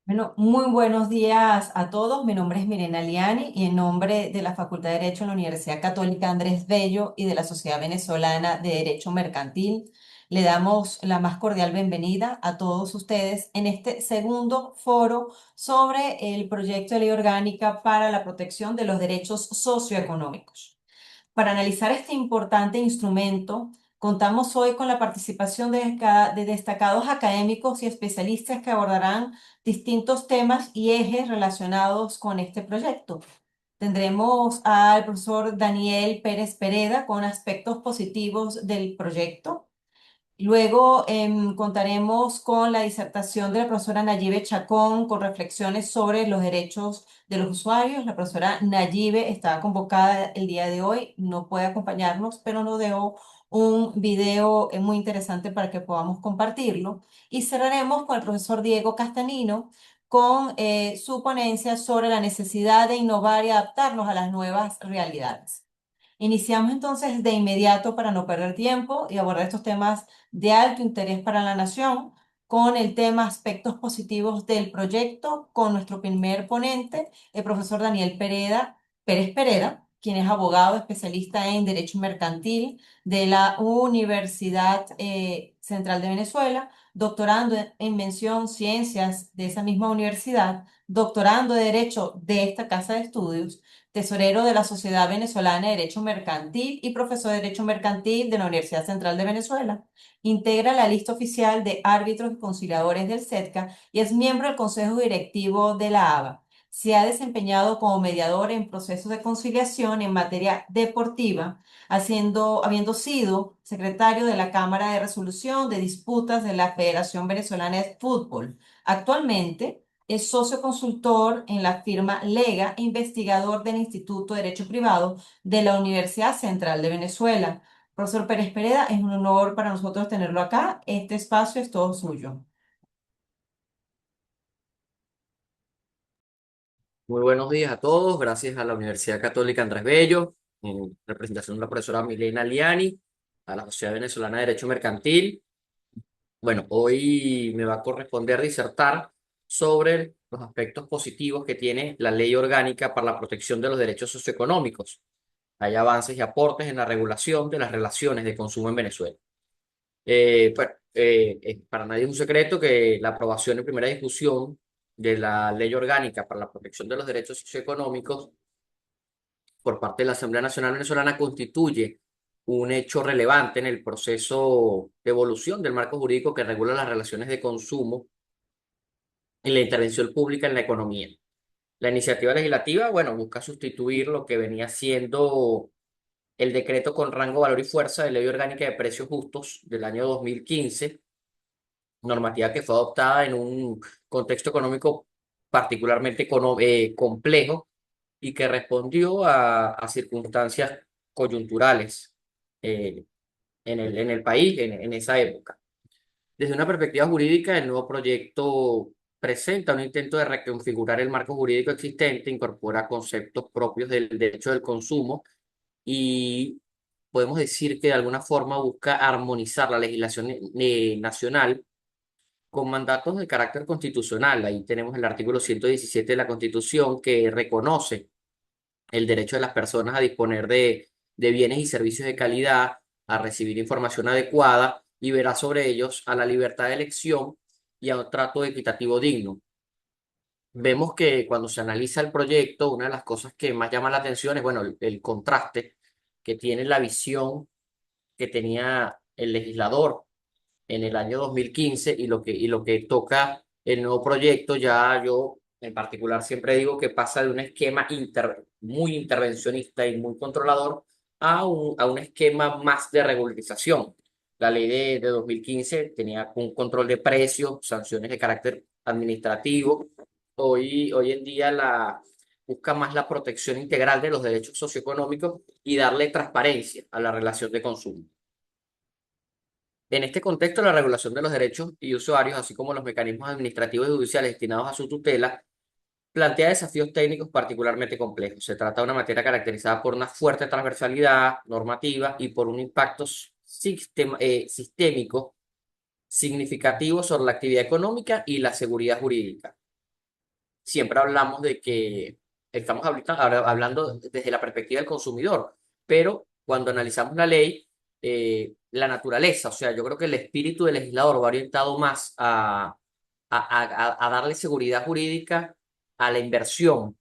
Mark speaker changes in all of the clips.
Speaker 1: Bueno, muy buenos días a todos. Mi nombre es Mirena Liani y en nombre de la Facultad de Derecho en la Universidad Católica Andrés Bello y de la Sociedad Venezolana de Derecho Mercantil, le damos la más cordial bienvenida a todos ustedes en este segundo foro sobre el proyecto de ley orgánica para la protección de los derechos socioeconómicos. Para analizar este importante instrumento, contamos hoy con la participación de destacados académicos y especialistas que abordarán distintos temas y ejes relacionados con este proyecto. Tendremos al profesor Daniel Pérez Pereda con aspectos positivos del proyecto. Luego contaremos con la disertación de la profesora Nayibe Chacón con reflexiones sobre los derechos de los usuarios. La profesora Nayibe está convocada el día de hoy, no puede acompañarnos, pero nos dejó un video muy interesante para que podamos compartirlo. Y cerraremos con el profesor Diego Castanino con su ponencia sobre la necesidad de innovar y adaptarnos a las nuevas realidades. Iniciamos entonces de inmediato para no perder tiempo y abordar estos temas de alto interés para la nación con el tema aspectos positivos del proyecto con nuestro primer ponente, el profesor Daniel Pérez Pereda, quien es abogado especialista en Derecho Mercantil de la Universidad Central de Venezuela, doctorando en mención ciencias de esa misma universidad, doctorando de Derecho de esta casa de estudios, tesorero de la Sociedad Venezolana de Derecho Mercantil y profesor de Derecho Mercantil de la Universidad Central de Venezuela. Integra la lista oficial de árbitros y conciliadores del SETCA y es miembro del Consejo Directivo de la ABA. Se ha desempeñado como mediador en procesos de conciliación en materia deportiva, habiendo sido secretario de la Cámara de Resolución de Disputas de la Federación Venezolana de Fútbol. Actualmente es socio consultor en la firma Lega e investigador del Instituto de Derecho Privado de la Universidad Central de Venezuela. Profesor Pérez Pereda, es un honor para nosotros tenerlo acá. Este espacio es todo suyo.
Speaker 2: Muy buenos días a todos, gracias a la Universidad Católica Andrés Bello, en representación de la profesora Milena Liani, a la Sociedad Venezolana de Derecho Mercantil. Bueno, hoy me va a corresponder disertar sobre los aspectos positivos que tiene la Ley Orgánica para la Protección de los Derechos Socioeconómicos. Hay avances y aportes en la regulación de las relaciones de consumo en Venezuela. Para nadie es un secreto que la aprobación en primera discusión de la Ley Orgánica para la Protección de los Derechos Socioeconómicos por parte de la Asamblea Nacional Venezolana constituye un hecho relevante en el proceso de evolución del marco jurídico que regula las relaciones de consumo y la intervención pública en la economía. La iniciativa legislativa, bueno, busca sustituir lo que venía siendo el decreto con rango, valor y fuerza de Ley Orgánica de Precios Justos del año 2015, normativa que fue adoptada en un contexto económico particularmente complejo y que respondió a circunstancias coyunturales eh, en el país en esa época. Desde una perspectiva jurídica, el nuevo proyecto presenta un intento de reconfigurar el marco jurídico existente, incorpora conceptos propios del derecho del consumo y podemos decir que de alguna forma busca armonizar la legislación nacional con mandatos de carácter constitucional. Ahí tenemos el artículo 117 de la Constitución que reconoce el derecho de las personas a disponer de bienes y servicios de calidad, a recibir información adecuada y verá sobre ellos a la libertad de elección y a un trato equitativo digno. Vemos que cuando se analiza el proyecto, una de las cosas que más llama la atención es, bueno, el contraste que tiene la visión que tenía el legislador en el año 2015 y lo que toca el nuevo proyecto. Ya yo en particular siempre digo que pasa de un esquema muy intervencionista y muy controlador a un esquema más de regularización. La ley de 2015 tenía un control de precios, sanciones de carácter administrativo. Hoy en día busca más la protección integral de los derechos socioeconómicos y darle transparencia a la relación de consumo. En este contexto, la regulación de los derechos y usuarios, así como los mecanismos administrativos y judiciales destinados a su tutela, plantea desafíos técnicos particularmente complejos. Se trata de una materia caracterizada por una fuerte transversalidad normativa y por un impacto sistémico significativo sobre la actividad económica y la seguridad jurídica. siempre hablamos de que estamos hablando desde la perspectiva del consumidor, pero cuando analizamos la ley, la naturaleza, o sea, yo creo que el espíritu del legislador va orientado más a darle seguridad jurídica a la inversión,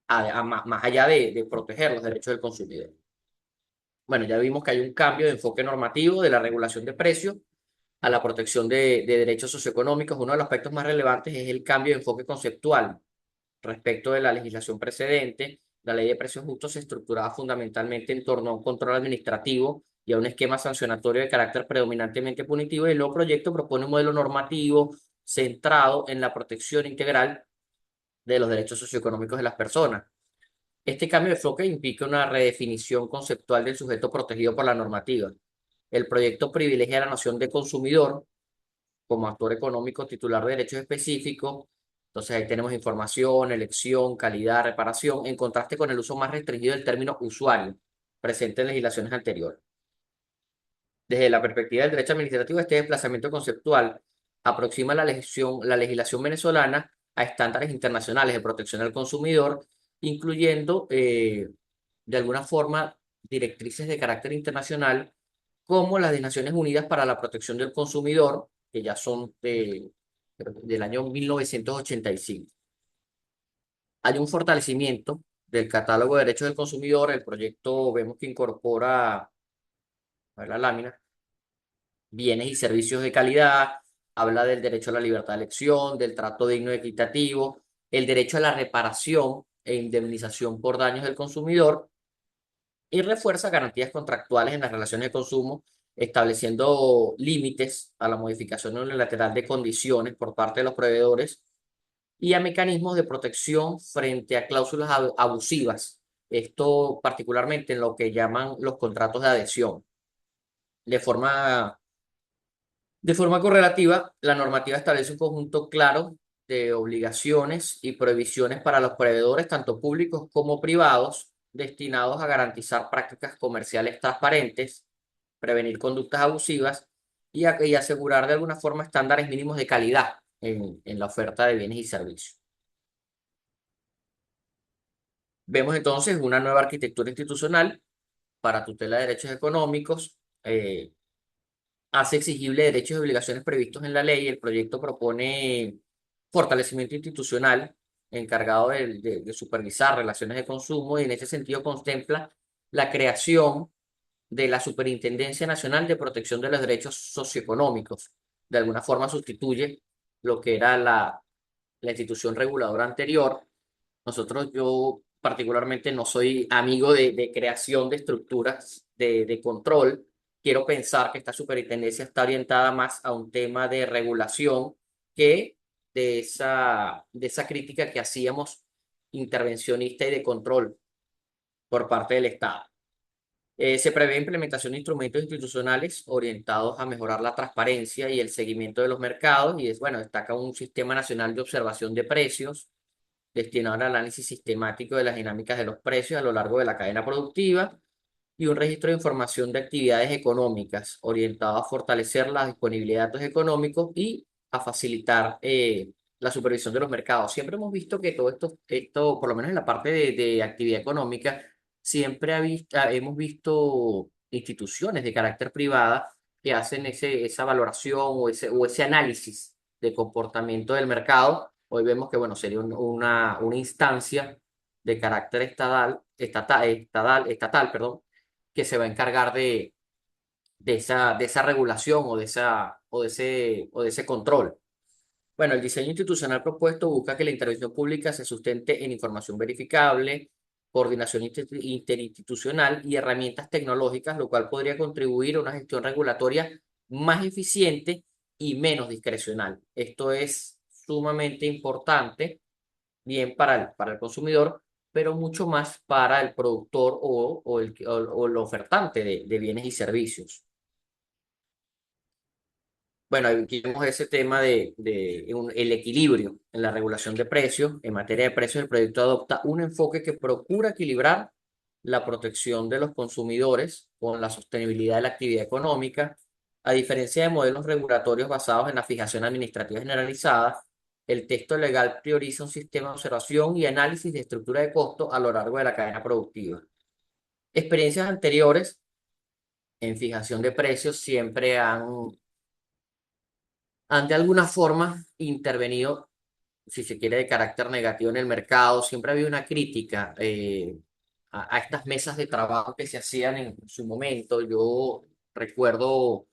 Speaker 2: más allá de proteger los derechos del consumidor. Bueno, ya vimos que hay un cambio de enfoque normativo de la regulación de precios a la protección de derechos socioeconómicos. Uno de los aspectos más relevantes es el cambio de enfoque conceptual respecto de la legislación precedente. La ley de precios justos se estructuraba fundamentalmente en torno a un control administrativo y a un esquema sancionatorio de carácter predominantemente punitivo, y el nuevo proyecto propone un modelo normativo centrado en la protección integral de los derechos socioeconómicos de las personas. Este cambio de enfoque implica una redefinición conceptual del sujeto protegido por la normativa. El proyecto privilegia la noción de consumidor como actor económico titular de derechos específicos. Entonces ahí tenemos información, elección, calidad, reparación, en contraste con el uso más restringido del término usuario, presente en legislaciones anteriores. Desde la perspectiva del derecho administrativo, este desplazamiento conceptual aproxima la legislación venezolana a estándares internacionales de protección al consumidor, incluyendo de alguna forma directrices de carácter internacional como las de Naciones Unidas para la Protección del Consumidor, que ya son del año 1985. Hay un fortalecimiento del catálogo de derechos del consumidor. El proyecto vemos que incorpora, a ver la lámina, bienes y servicios de calidad, habla del derecho a la libertad de elección, del trato digno y equitativo, el derecho a la reparación e indemnización por daños del consumidor, y refuerza garantías contractuales en las relaciones de consumo, estableciendo límites a la modificación unilateral de condiciones por parte de los proveedores y a mecanismos de protección frente a cláusulas abusivas. Esto particularmente en lo que llaman los contratos de adhesión. De forma De forma correlativa, la normativa establece un conjunto claro de obligaciones y prohibiciones para los proveedores, tanto públicos como privados, destinados a garantizar prácticas comerciales transparentes, prevenir conductas abusivas y asegurar de alguna forma estándares mínimos de calidad en la oferta de bienes y servicios. Vemos entonces una nueva arquitectura institucional para tutela de derechos económicos. Hace exigible derechos y obligaciones previstos en la ley. El proyecto propone fortalecimiento institucional encargado de supervisar relaciones de consumo, y en ese sentido contempla la creación de la Superintendencia Nacional de Protección de los Derechos Socioeconómicos. De alguna forma sustituye lo que era la institución reguladora anterior. Yo particularmente no soy amigo de creación de estructuras de control. Quiero pensar que esta superintendencia está orientada más a un tema de regulación que de esa crítica que hacíamos intervencionista y de control por parte del Estado. Se prevé implementación de instrumentos institucionales orientados a mejorar la transparencia y el seguimiento de los mercados, y bueno, destaca un sistema nacional de observación de precios destinado al análisis sistemático de las dinámicas de los precios a lo largo de la cadena productiva, y un registro de información de actividades económicas orientado a fortalecer la disponibilidad de datos económicos y a facilitar la supervisión de los mercados. Siempre hemos visto que todo esto, por lo menos en la parte de actividad económica, hemos visto instituciones de carácter privada que hacen esa valoración o ese análisis de comportamiento del mercado. Hoy vemos que, bueno, sería una instancia de carácter estatal, perdón, que se va a encargar de esa regulación o de ese control. Bueno, el diseño institucional propuesto busca que la intervención pública se sustente en información verificable, coordinación interinstitucional y herramientas tecnológicas, lo cual podría contribuir a una gestión regulatoria más eficiente y menos discrecional. Esto es sumamente importante, bien para el consumidor, pero mucho más para el productor o el ofertante de bienes y servicios. Bueno, aquí vemos ese tema el equilibrio en la regulación de precios. En materia de precios, el proyecto adopta un enfoque que procura equilibrar la protección de los consumidores con la sostenibilidad de la actividad económica, a diferencia de modelos regulatorios basados en la fijación administrativa generalizada. el texto legal prioriza un sistema de observación y análisis de estructura de costos a lo largo de la cadena productiva. Experiencias anteriores en fijación de precios siempre han de alguna forma intervenido, si se quiere, de carácter negativo en el mercado. Siempre había una crítica a estas mesas de trabajo que se hacían en su momento. Yo recuerdo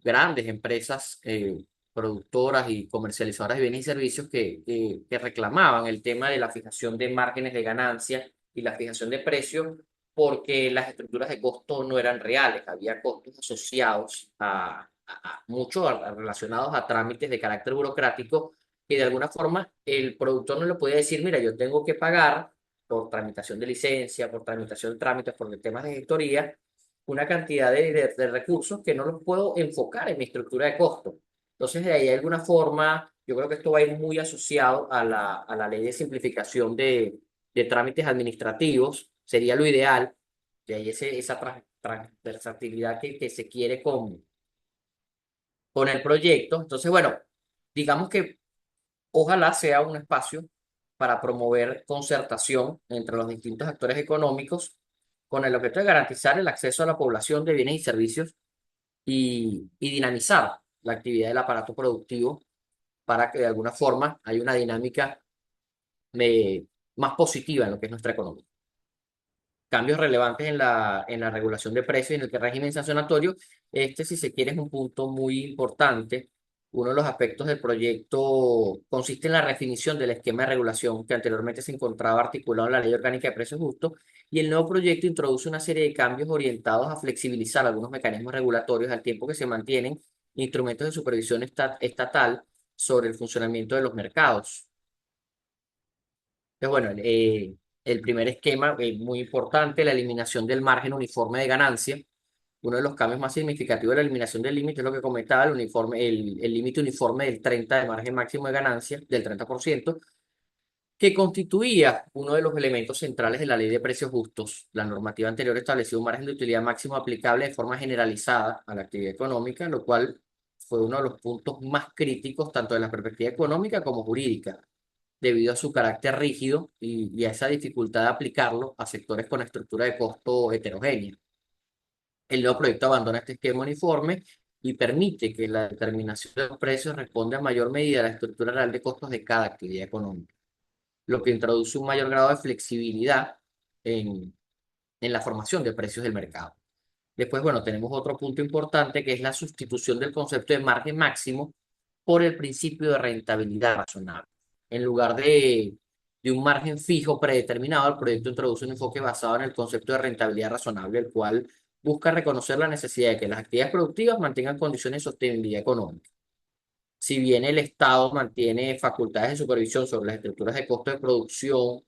Speaker 2: grandes empresas productoras y comercializadoras de bienes y servicios que reclamaban el tema de la fijación de márgenes de ganancia y la fijación de precios porque las estructuras de costo no eran reales, había costos asociados muchos relacionados a trámites de carácter burocrático que de alguna forma el productor no le podía decir, mira, yo tengo que pagar por tramitación de licencia, por tramitación de trámites, por temas de gestoría una cantidad de recursos que no los puedo enfocar en mi estructura de costo. Entonces, de ahí, de alguna forma, yo creo que esto va a ir muy asociado a la ley de simplificación de trámites administrativos, sería lo ideal, de ahí esa transversalidad que se quiere con el proyecto. Entonces, bueno, digamos que ojalá sea un espacio para promover concertación entre los distintos actores económicos con el objeto de garantizar el acceso a la población de bienes y servicios y dinamizar la actividad del aparato productivo para que de alguna forma haya una dinámica eh, más positiva en lo que es nuestra economía. Cambios relevantes en la regulación de precios y en el régimen sancionatorio. Este, si se quiere, es un punto muy importante. Uno de los aspectos del proyecto consiste en la definición del esquema de regulación que anteriormente se encontraba articulado en la Ley Orgánica de Precios Justos, y el nuevo proyecto introduce una serie de cambios orientados a flexibilizar algunos mecanismos regulatorios al tiempo que se mantienen instrumentos de supervisión estatal sobre el funcionamiento de los mercados. Entonces, bueno, el primer esquema es muy importante, la eliminación del margen uniforme de ganancia. Uno de los cambios más significativos de la eliminación del límite es lo que comentaba, el límite uniforme del 30 de margen máximo de ganancia, del 30%, que constituía uno de los elementos centrales de la ley de precios justos. La normativa anterior establecía un margen de utilidad máximo aplicable de forma generalizada a la actividad económica, lo cual fue uno de los puntos más críticos tanto de la perspectiva económica como jurídica debido a su carácter rígido y a esa dificultad de aplicarlo a sectores con estructura de costo heterogénea. El nuevo proyecto abandona este esquema uniforme y permite que la determinación de los precios responda en mayor medida a la estructura real de costos de cada actividad económica, lo que introduce un mayor grado de flexibilidad en, en la formación de precios del mercado. Después, bueno, tenemos otro punto importante que es la sustitución del concepto de margen máximo por el principio de rentabilidad razonable. En lugar de un margen fijo predeterminado, el proyecto introduce un enfoque basado en el concepto de rentabilidad razonable, el cual busca reconocer la necesidad de que las actividades productivas mantengan condiciones de sostenibilidad económica. Si bien el Estado mantiene facultades de supervisión sobre las estructuras de costo de producción,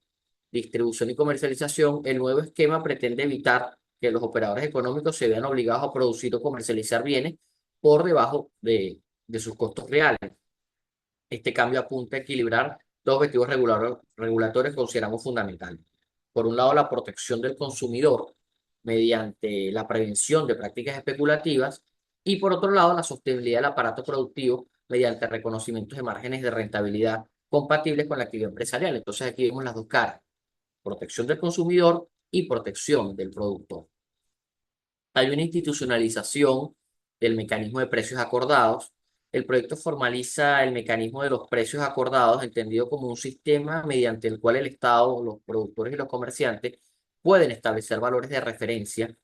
Speaker 2: distribución y comercialización, el nuevo esquema pretende evitar que los operadores económicos se vean obligados a producir o comercializar bienes por debajo de sus costos reales. Este cambio apunta a equilibrar dos objetivos regulatorios que consideramos fundamentales. Por un lado, la protección del consumidor mediante la prevención de prácticas especulativas y por otro lado, la sostenibilidad del aparato productivo mediante reconocimientos de márgenes de rentabilidad compatibles con la actividad empresarial. Entonces aquí vemos las dos caras, protección del consumidor y protección del productor. Hay una institucionalización del mecanismo de precios acordados. El proyecto formaliza el mecanismo de los precios acordados, entendido como un sistema mediante el cual el Estado, los productores y los comerciantes pueden establecer valores de referencia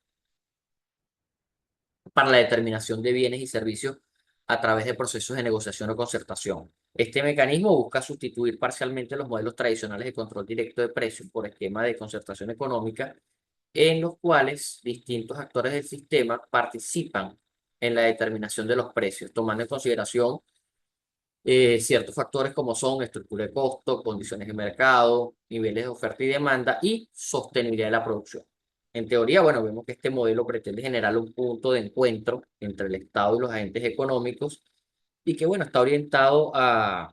Speaker 2: para la determinación de bienes y servicios a través de procesos de negociación o concertación. Este mecanismo busca sustituir parcialmente los modelos tradicionales de control directo de precios por esquema de concertación económica en los cuales distintos actores del sistema participan en la determinación de los precios, tomando en consideración ciertos factores como son estructura de costo, condiciones de mercado, niveles de oferta y demanda y sostenibilidad de la producción. En teoría, bueno, vemos que este modelo pretende generar un punto de encuentro entre el Estado y los agentes económicos y que, bueno, está orientado a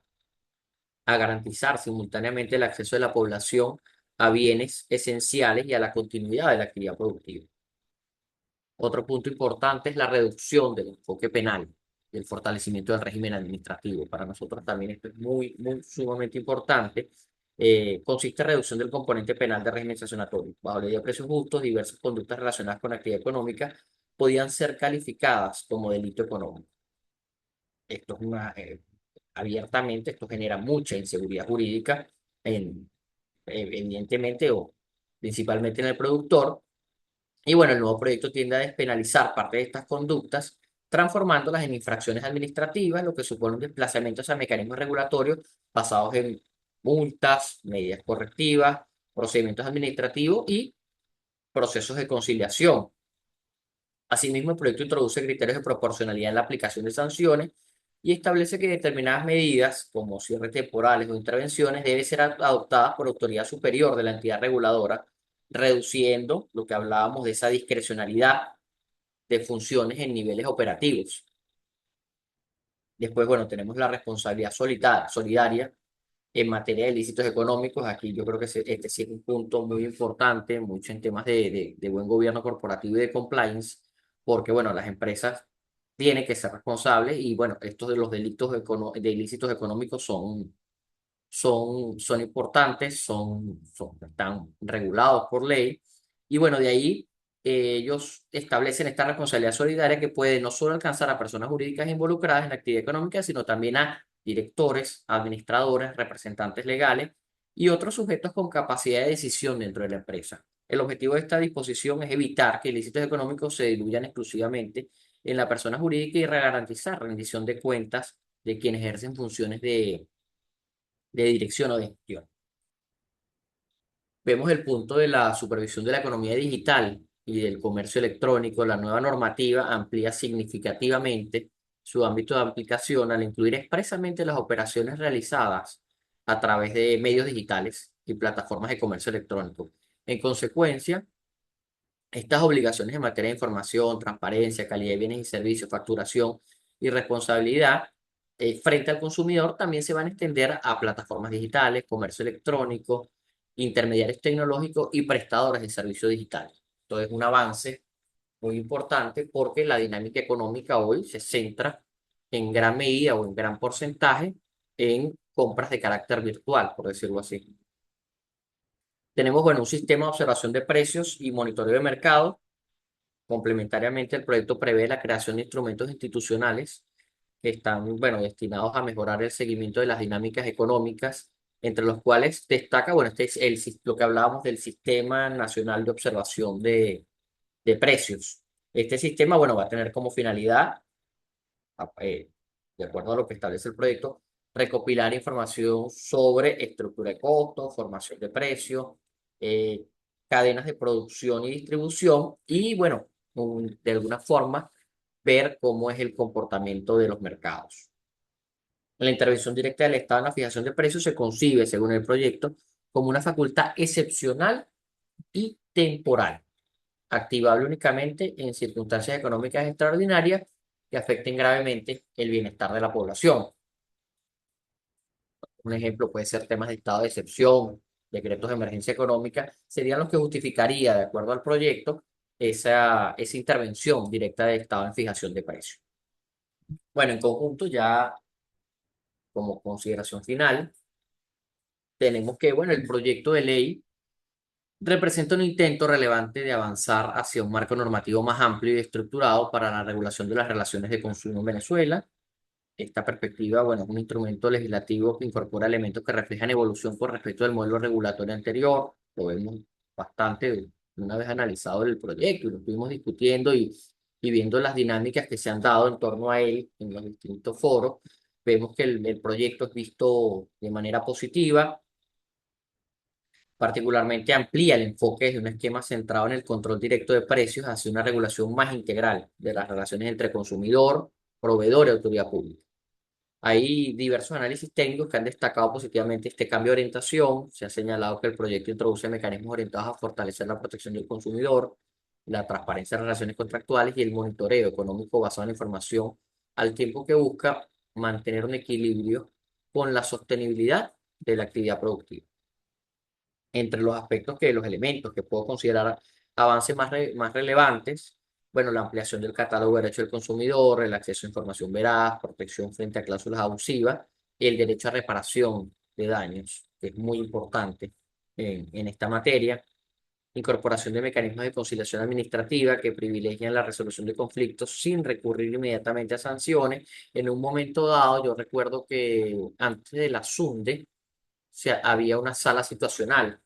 Speaker 2: garantizar simultáneamente el acceso de la población a bienes esenciales y a la continuidad de la actividad productiva. Otro punto importante es la reducción del enfoque penal. el fortalecimiento del régimen administrativo. Para nosotros también esto es muy, muy sumamente importante. Consiste en reducción del componente penal del régimen sancionatorio. Bajo la ley de precios justos, diversas conductas relacionadas con la actividad económica podían ser calificadas como delito económico. Esto es abiertamente, esto genera mucha inseguridad jurídica, en, evidentemente, o principalmente en el productor. Y bueno, el nuevo proyecto tiende a despenalizar parte de estas conductas, transformándolas en infracciones administrativas, lo que supone un desplazamiento hacia mecanismos regulatorios basados en multas, medidas correctivas, procedimientos administrativos y procesos de conciliación. Asimismo, el proyecto introduce criterios de proporcionalidad en la aplicación de sanciones y establece que determinadas medidas, como cierres temporales o intervenciones, deben ser adoptadas por autoridad superior de la entidad reguladora, reduciendo lo que hablábamos de esa discrecionalidad de funciones en niveles operativos. Después, bueno, tenemos la responsabilidad solidaria en materia de ilícitos económicos. Aquí yo creo que este sí es un punto muy importante, mucho en temas de buen gobierno corporativo y de compliance, porque, bueno, las empresas tienen que ser responsables y, bueno, estos de los delitos de ilícitos económicos son importantes, están regulados por ley. Y bueno, de ahí ellos establecen esta responsabilidad solidaria que puede no solo alcanzar a personas jurídicas involucradas en la actividad económica, sino también a directores, administradores, representantes legales y otros sujetos con capacidad de decisión dentro de la empresa. El objetivo de esta disposición es evitar que ilícitos económicos se diluyan exclusivamente en la persona jurídica y garantizar rendición de cuentas de quienes ejercen funciones de dirección o de gestión. Vemos el punto de la supervisión de la economía digital y del comercio electrónico. La nueva normativa amplía significativamente su ámbito de aplicación al incluir expresamente las operaciones realizadas a través de medios digitales y plataformas de comercio electrónico. En consecuencia, estas obligaciones en materia de información, transparencia, calidad de bienes y servicios, facturación y responsabilidad frente al consumidor también se van a extender a plataformas digitales, comercio electrónico, intermediarios tecnológicos y prestadores de servicios digitales. Esto es un avance muy importante porque la dinámica económica hoy se centra en gran medida o en gran porcentaje en compras de carácter virtual, por decirlo así. Tenemos, bueno, un sistema de observación de precios y monitoreo de mercado. Complementariamente, el proyecto prevé la creación de instrumentos institucionales que están, bueno, destinados a mejorar el seguimiento de las dinámicas económicas, entre los cuales destaca, bueno, este es lo que hablábamos del Sistema Nacional de Observación de Precios. Este sistema, bueno, va a tener como finalidad, de acuerdo a lo que establece el proyecto, recopilar información sobre estructura de costos, formación de precios, eh, cadenas de producción y distribución y, bueno, de alguna forma ver cómo es el comportamiento de los mercados. La intervención directa del Estado en la fijación de precios se concibe, según el proyecto, como una facultad excepcional y temporal, activable únicamente en circunstancias económicas extraordinarias que afecten gravemente el bienestar de la población. Un ejemplo puede ser temas de estado de excepción, decretos de emergencia económica, serían los que justificaría, de acuerdo al proyecto, esa intervención directa del Estado en fijación de precios. Bueno, en conjunto, ya como consideración final, tenemos que, bueno, el proyecto de ley representa un intento relevante de avanzar hacia un marco normativo más amplio y estructurado para la regulación de las relaciones de consumo en Venezuela. Esta perspectiva, bueno, es un instrumento legislativo que incorpora elementos que reflejan evolución con respecto al modelo regulatorio anterior. Lo vemos bastante una vez analizado el proyecto y lo estuvimos discutiendo y viendo las dinámicas que se han dado en torno a él en los distintos foros. Vemos que el proyecto es visto de manera positiva. Particularmente amplía el enfoque de un esquema centrado en el control directo de precios hacia una regulación más integral de las relaciones entre consumidor, proveedor y autoridad pública. Hay diversos análisis técnicos que han destacado positivamente este cambio de orientación. Se ha señalado que el proyecto introduce mecanismos orientados a fortalecer la protección del consumidor, la transparencia de las relaciones contractuales y el monitoreo económico basado en la información, al tiempo que busca mantener un equilibrio con la sostenibilidad de la actividad productiva. Entre los aspectos los elementos que puedo considerar avances más relevantes, bueno, la ampliación del catálogo de derechos del consumidor, el acceso a información veraz, protección frente a cláusulas abusivas y el derecho a reparación de daños, que es muy importante en esta materia. Incorporación de mecanismos de conciliación administrativa que privilegian la resolución de conflictos sin recurrir inmediatamente a sanciones. En un momento dado, yo recuerdo que antes de la SUNDE, sea, había una sala situacional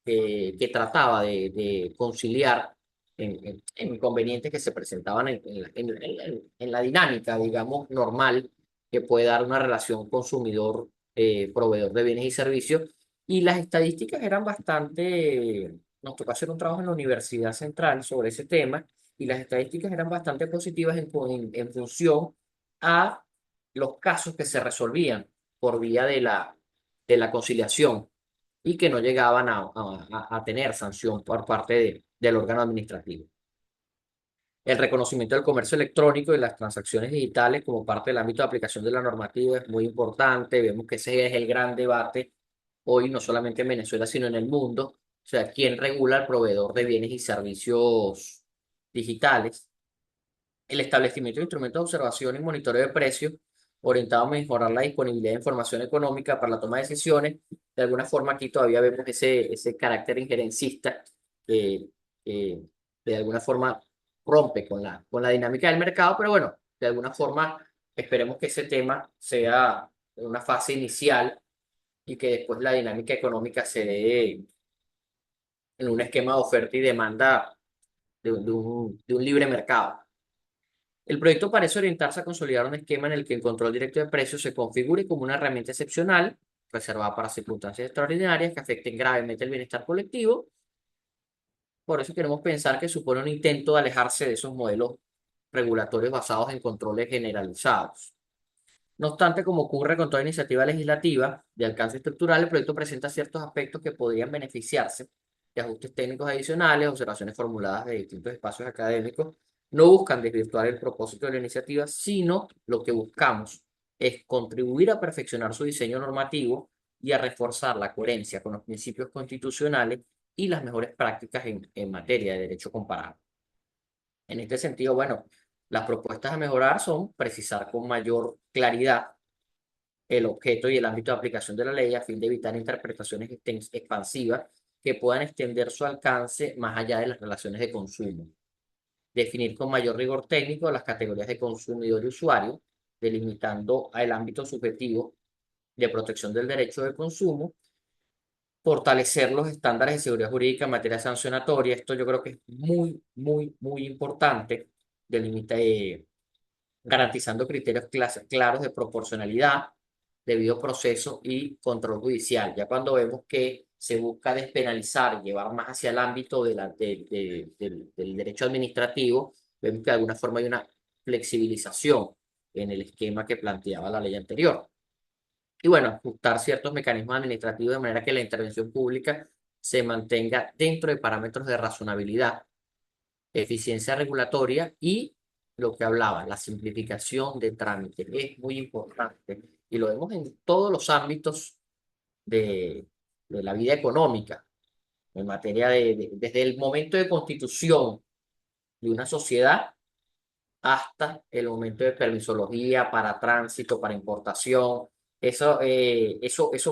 Speaker 2: que trataba de conciliar en inconvenientes que se presentaban en la dinámica, digamos, normal que puede dar una relación consumidor-proveedor de bienes y servicios. Y las estadísticas eran bastante, nos tocó hacer un trabajo en la Universidad Central sobre ese tema, y las estadísticas eran bastante positivas en función a los casos que se resolvían por vía de la conciliación y que no llegaban a tener sanción por parte del órgano administrativo. El reconocimiento del comercio electrónico y las transacciones digitales como parte del ámbito de aplicación de la normativa es muy importante. Vemos que ese es el gran debate hoy, no solamente en Venezuela, sino en el mundo. O sea, ¿quién regula el proveedor de bienes y servicios digitales? El establecimiento de instrumentos de observación y monitoreo de precios orientado a mejorar la disponibilidad de información económica para la toma de decisiones. De alguna forma aquí todavía vemos ese carácter injerencista que, que de alguna forma rompe con la dinámica del mercado, pero bueno, de alguna forma esperemos que ese tema sea una fase inicial y que después la dinámica económica se dé en un esquema de oferta y demanda de un libre mercado. El proyecto parece orientarse a consolidar un esquema en el que el control directo de precios se configure como una herramienta excepcional, reservada para circunstancias extraordinarias que afecten gravemente el bienestar colectivo. Por eso queremos pensar que supone un intento de alejarse de esos modelos regulatorios basados en controles generalizados. No obstante, como ocurre con toda iniciativa legislativa de alcance estructural, el proyecto presenta ciertos aspectos que podrían beneficiarse de ajustes técnicos adicionales, observaciones formuladas de distintos espacios académicos. No buscan desvirtuar el propósito de la iniciativa, sino lo que buscamos es contribuir a perfeccionar su diseño normativo y a reforzar la coherencia con los principios constitucionales y las mejores prácticas en materia de derecho comparado. En este sentido, bueno, las propuestas a mejorar son precisar con mayor claridad el objeto y el ámbito de aplicación de la ley a fin de evitar interpretaciones expansivas que puedan extender su alcance más allá de las relaciones de consumo. Definir con mayor rigor técnico las categorías de consumidor y usuario, delimitando el ámbito subjetivo de protección del derecho de consumo. Fortalecer los estándares de seguridad jurídica en materia sancionatoria. Esto yo creo que es muy, muy, muy importante. Delimita, garantizando criterios claros de proporcionalidad, debido proceso y control judicial. Ya cuando vemos que se busca despenalizar y llevar más hacia el ámbito del derecho administrativo, vemos que de alguna forma hay una flexibilización en el esquema que planteaba la ley anterior. Y bueno, ajustar ciertos mecanismos administrativos de manera que la intervención pública se mantenga dentro de parámetros de razonabilidad, eficiencia regulatoria y lo que hablaba, la simplificación de trámites. Es muy importante y lo vemos en todos los ámbitos de la vida económica, en materia desde el momento de constitución de una sociedad hasta el momento de permisología para tránsito, para importación. Eso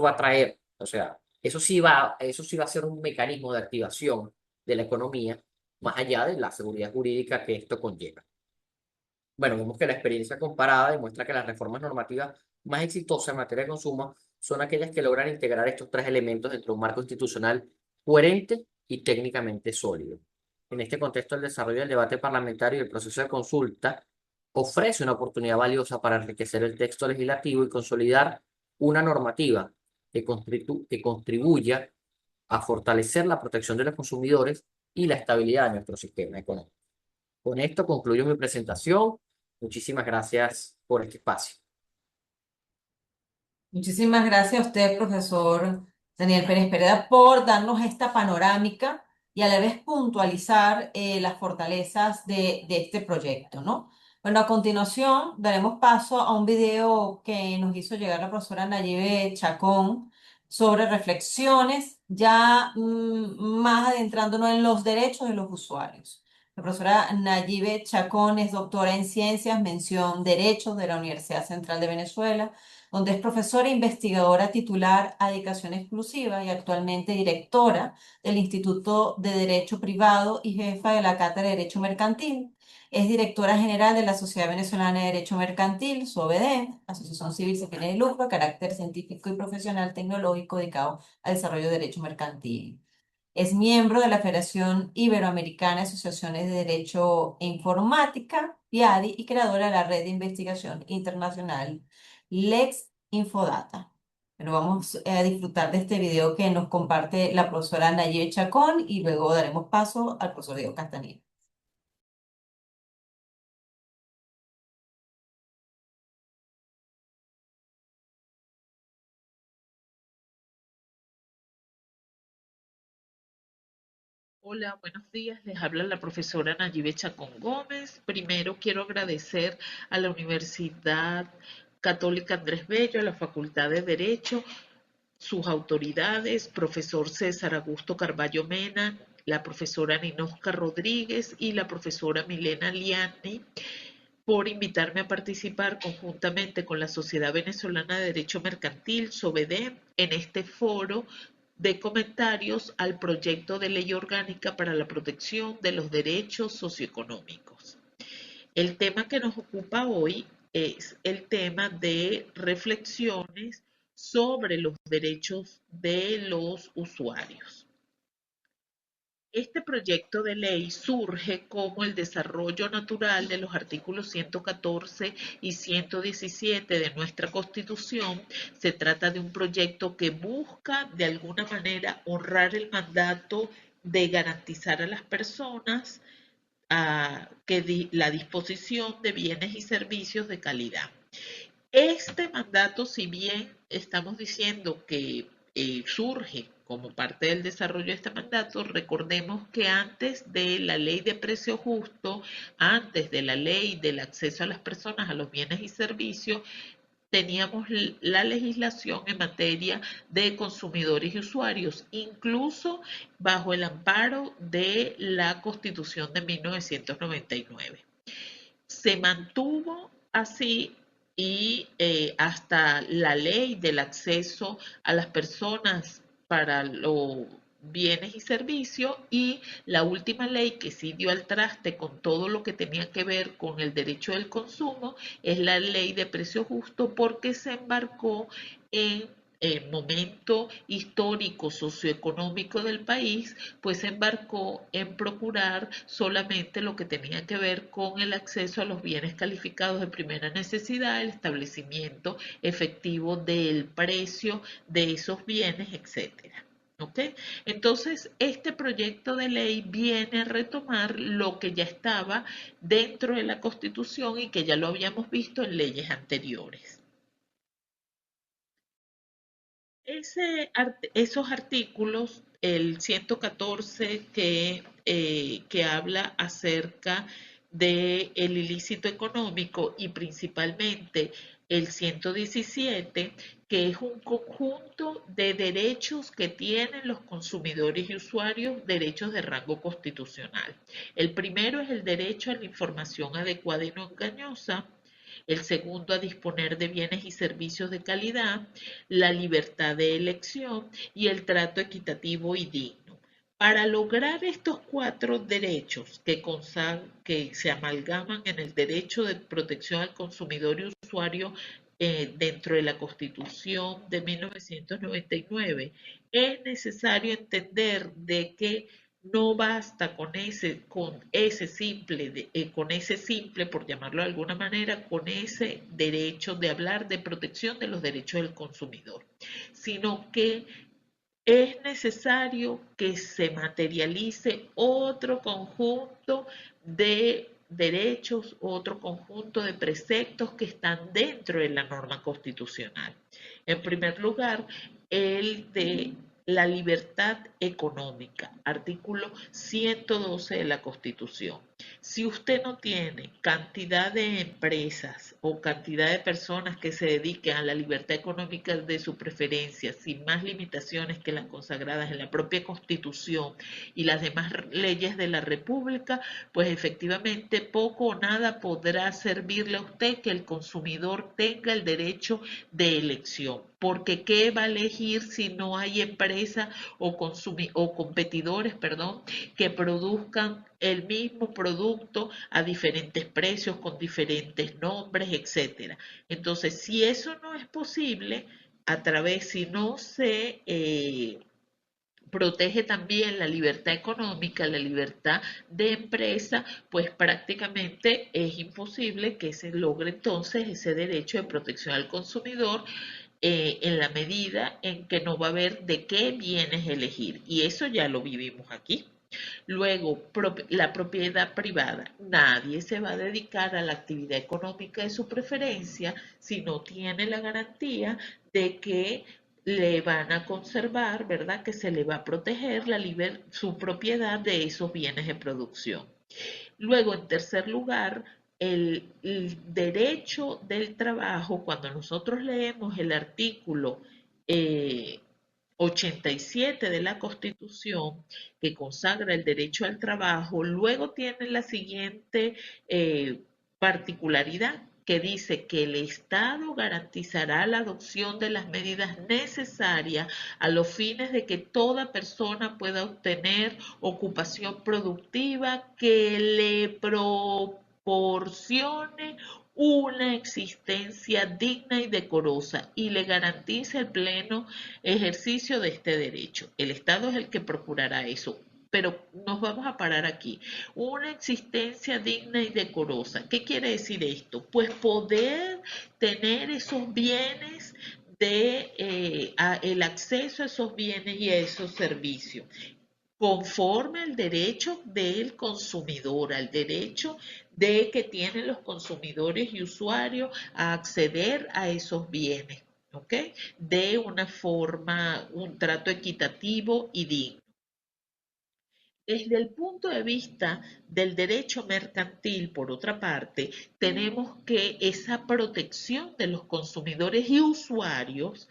Speaker 2: va a traer, o sea, eso sí va a ser un mecanismo de activación de la economía, más allá de la seguridad jurídica que esto conlleva. Bueno, vemos que la experiencia comparada demuestra que las reformas normativas más exitosas en materia de consumo son aquellas que logran integrar estos tres elementos dentro de un marco institucional coherente y técnicamente sólido. En este contexto, el desarrollo del debate parlamentario y el proceso de consulta ofrece una oportunidad valiosa para enriquecer el texto legislativo y consolidar una normativa que contribuya a fortalecer la protección de los consumidores y la estabilidad de nuestro sistema económico. Con esto concluyo mi presentación. Muchísimas gracias por este espacio.
Speaker 1: Muchísimas gracias a usted, profesor Daniel Pérez Pereda, por darnos esta panorámica y a la vez puntualizar las fortalezas de este proyecto, ¿no? Bueno, a continuación daremos paso a un video que nos hizo llegar la profesora Nayibe Chacón sobre reflexiones, ya más adentrándonos en los derechos de los usuarios. La profesora Nayibe Chacón es doctora en Ciencias, mención Derechos de la Universidad Central de Venezuela, donde es profesora e investigadora titular a dedicación exclusiva y actualmente directora del Instituto de Derecho Privado y jefa de la Cátedra de Derecho Mercantil. Es directora general de la Sociedad Venezolana de Derecho Mercantil, SOVEDEM, Asociación Civil sin fines de lucro, de carácter científico y profesional tecnológico dedicado al desarrollo de derecho mercantil. Es miembro de la Federación Iberoamericana de Asociaciones de Derecho e Informática, FIADI, y creadora de la Red de Investigación Internacional Lex Infodata. Bueno, vamos a disfrutar de este video que nos comparte la profesora Naye Chacón y luego daremos paso al profesor Diego Castañeda.
Speaker 3: Hola, buenos días. Les habla la profesora Nayibe Chacón Gómez. Primero quiero agradecer a la Universidad Católica Andrés Bello, a la Facultad de Derecho, sus autoridades, profesor César Augusto Carballo Mena, la profesora Ninosca Rodríguez y la profesora Milena Liani por invitarme a participar conjuntamente con la Sociedad Venezolana de Derecho Mercantil, SOVEDEM, en este foro de comentarios al proyecto de ley orgánica para la protección de los derechos socioeconómicos. El tema que nos ocupa hoy es el tema de reflexiones sobre los derechos de los usuarios. Este proyecto de ley surge como el desarrollo natural de los artículos 114 y 117 de nuestra Constitución. Se trata de un proyecto que busca de alguna manera honrar el mandato de garantizar a las personas la disposición de bienes y servicios de calidad. Este mandato, si bien estamos diciendo que surge como parte del desarrollo de este mandato, recordemos que antes de la ley de precio justo, antes de la ley del acceso a las personas a los bienes y servicios, teníamos la legislación en materia de consumidores y usuarios, incluso bajo el amparo de la Constitución de 1999. Se mantuvo así y hasta la ley del acceso a las personas para los bienes y servicios y la última ley que sí dio al traste con todo lo que tenía que ver con el derecho del consumo es la ley de precio justo porque se embarcó en el momento histórico socioeconómico del país, pues se embarcó en procurar solamente lo que tenía que ver con el acceso a los bienes calificados de primera necesidad, el establecimiento efectivo del precio de esos bienes, etcétera. ¿Okay? Entonces, este proyecto de ley viene a retomar lo que ya estaba dentro de la Constitución y que ya lo habíamos visto en leyes anteriores. Esos artículos, el 114 que habla acerca del ilícito económico y principalmente el 117, que es un conjunto de derechos que tienen los consumidores y usuarios, derechos de rango constitucional. El primero es el derecho a la información adecuada y no engañosa, el segundo a disponer de bienes y servicios de calidad, la libertad de elección y el trato equitativo y digno. Para lograr estos cuatro derechos que se amalgaman en el derecho de protección al consumidor y usuario dentro de la Constitución de 1999, es necesario entender de que no basta con ese simple, por llamarlo de alguna manera, con ese derecho de hablar de protección de los derechos del consumidor, sino que es necesario que se materialice otro conjunto de derechos, otro conjunto de preceptos que están dentro de la norma constitucional. En primer lugar, el de la libertad económica, artículo 112 de la Constitución. Si usted no tiene cantidad de empresas o cantidad de personas que se dediquen a la libertad económica de su preferencia, sin más limitaciones que las consagradas en la propia Constitución y las demás leyes de la República, pues efectivamente poco o nada podrá servirle a usted que el consumidor tenga el derecho de elección. Porque ¿qué va a elegir si no hay empresas o competidores, perdón, que produzcan el mismo producto a diferentes precios, con diferentes nombres, etcétera? Entonces, si eso no es posible, si no se protege también la libertad económica, la libertad de empresa, pues prácticamente es imposible que se logre entonces ese derecho de protección al consumidor, en la medida en que no va a haber de qué bienes elegir. Y eso ya lo vivimos aquí. Luego, la propiedad privada. Nadie se va a dedicar a la actividad económica de su preferencia si no tiene la garantía de que le van a conservar, ¿verdad? Que se le va a proteger su propiedad de esos bienes de producción. Luego, en tercer lugar, el derecho del trabajo. Cuando nosotros leemos el artículo eh, 87 de la Constitución, que consagra el derecho al trabajo, luego tiene la siguiente particularidad, que dice que el Estado garantizará la adopción de las medidas necesarias a los fines de que toda persona pueda obtener ocupación productiva que le proporcione una existencia digna y decorosa y le garantice el pleno ejercicio de este derecho. El Estado es el que procurará eso. Pero nos vamos a parar aquí. Una existencia digna y decorosa. ¿Qué quiere decir esto? Pues poder tener esos bienes el acceso a esos bienes y a esos servicios conforme al derecho del consumidor, al derecho de que tienen los consumidores y usuarios a acceder a esos bienes, ¿ok? De una forma, un trato equitativo y digno. Desde el punto de vista del derecho mercantil, por otra parte, tenemos que esa protección de los consumidores y usuarios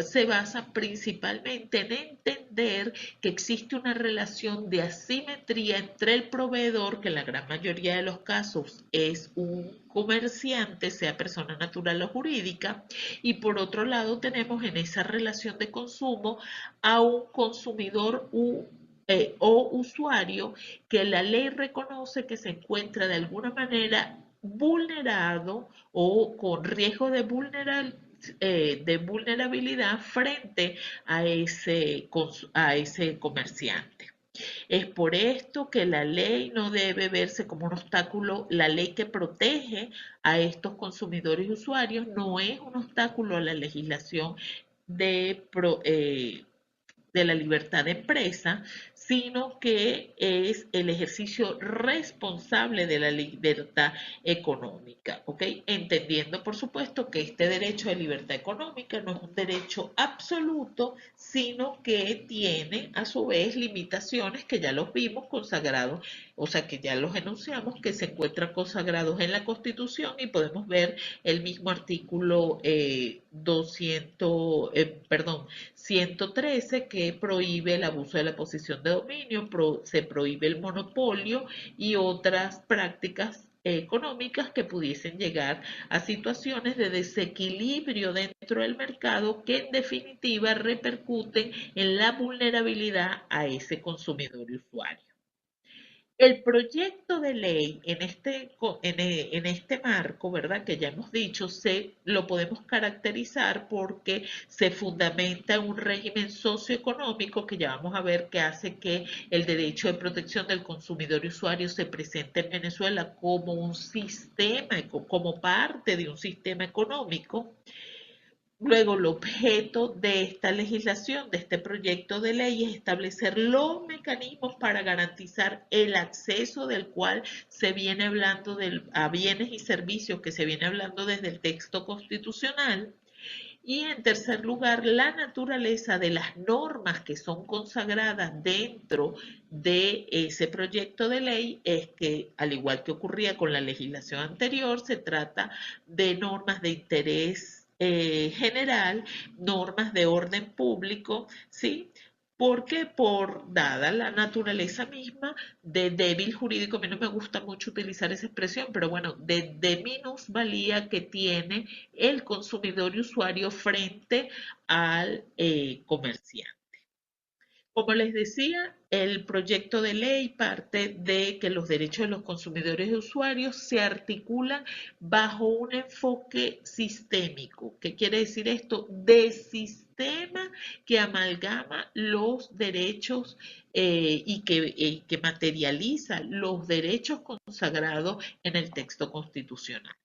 Speaker 3: se basa principalmente en entender que existe una relación de asimetría entre el proveedor, que en la gran mayoría de los casos es un comerciante, sea persona natural o jurídica, y por otro lado tenemos en esa relación de consumo a un consumidor o usuario que la ley reconoce que se encuentra de alguna manera vulnerado o con riesgo de vulnerabilidad frente a ese comerciante. Es por esto que la ley no debe verse como un obstáculo. La ley que protege a estos consumidores y usuarios no es un obstáculo a la legislación de, de la libertad de empresa, sino que es el ejercicio responsable de la libertad económica, ¿ok? Entendiendo, por supuesto, que este derecho de libertad económica no es un derecho absoluto, sino que tiene a su vez limitaciones que ya los vimos consagrados, o sea, que ya los enunciamos, que se encuentran consagrados en la Constitución y podemos ver el mismo artículo 113 que prohíbe el abuso de la posición de dominio, se prohíbe el monopolio y otras prácticas económicas que pudiesen llegar a situaciones de desequilibrio dentro del mercado que en definitiva repercuten en la vulnerabilidad a ese consumidor y usuario. El proyecto de ley en este marco, ¿verdad? Que ya hemos dicho, lo podemos caracterizar porque se fundamenta en un régimen socioeconómico que ya vamos a ver que hace que el derecho de protección del consumidor y usuario se presente en Venezuela como un sistema, como parte de un sistema económico. Luego, el objeto de esta legislación, de este proyecto de ley, es establecer los mecanismos para garantizar el acceso del cual se viene hablando a bienes y servicios que se viene hablando desde el texto constitucional Y en tercer lugar, la naturaleza de las normas que son consagradas dentro de ese proyecto de ley es que, al igual que ocurría con la legislación anterior, se trata de normas de interés general, normas de orden público, ¿sí? Porque por dada la naturaleza misma de débil jurídico, a mí no me gusta mucho utilizar esa expresión, pero bueno, de minusvalía que tiene el consumidor y usuario frente al comerciante. Como les decía, el proyecto de ley parte de que los derechos de los consumidores y usuarios se articulan bajo un enfoque sistémico. ¿Qué quiere decir esto? De sistema que amalgama los derechos y que materializa los derechos consagrados en el texto constitucional.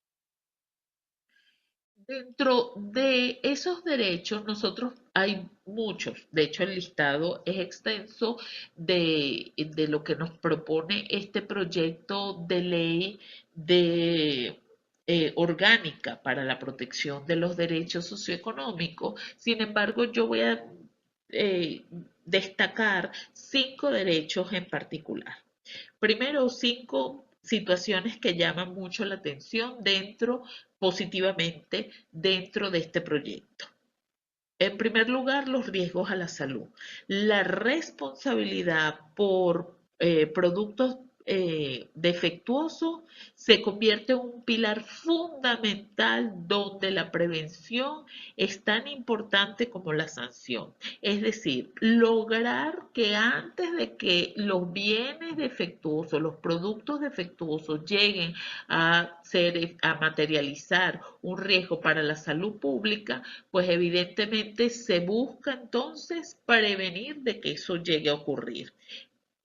Speaker 3: Dentro de esos derechos, nosotros hay muchos, de hecho el listado es extenso de lo que nos propone este proyecto de ley de orgánica para la protección de los derechos socioeconómicos. Sin embargo, yo voy a eh, destacar 5 derechos en particular. Primero, 5 situaciones que llaman mucho la atención positivamente dentro de este proyecto. En primer lugar, los riesgos a la salud. La responsabilidad por productos defectuosos se convierte en un pilar fundamental donde la prevención es tan importante como la sanción. Es decir, lograr que antes de que los bienes defectuosos, los productos defectuosos lleguen a materializar un riesgo para la salud pública, pues evidentemente se busca entonces prevenir de que eso llegue a ocurrir,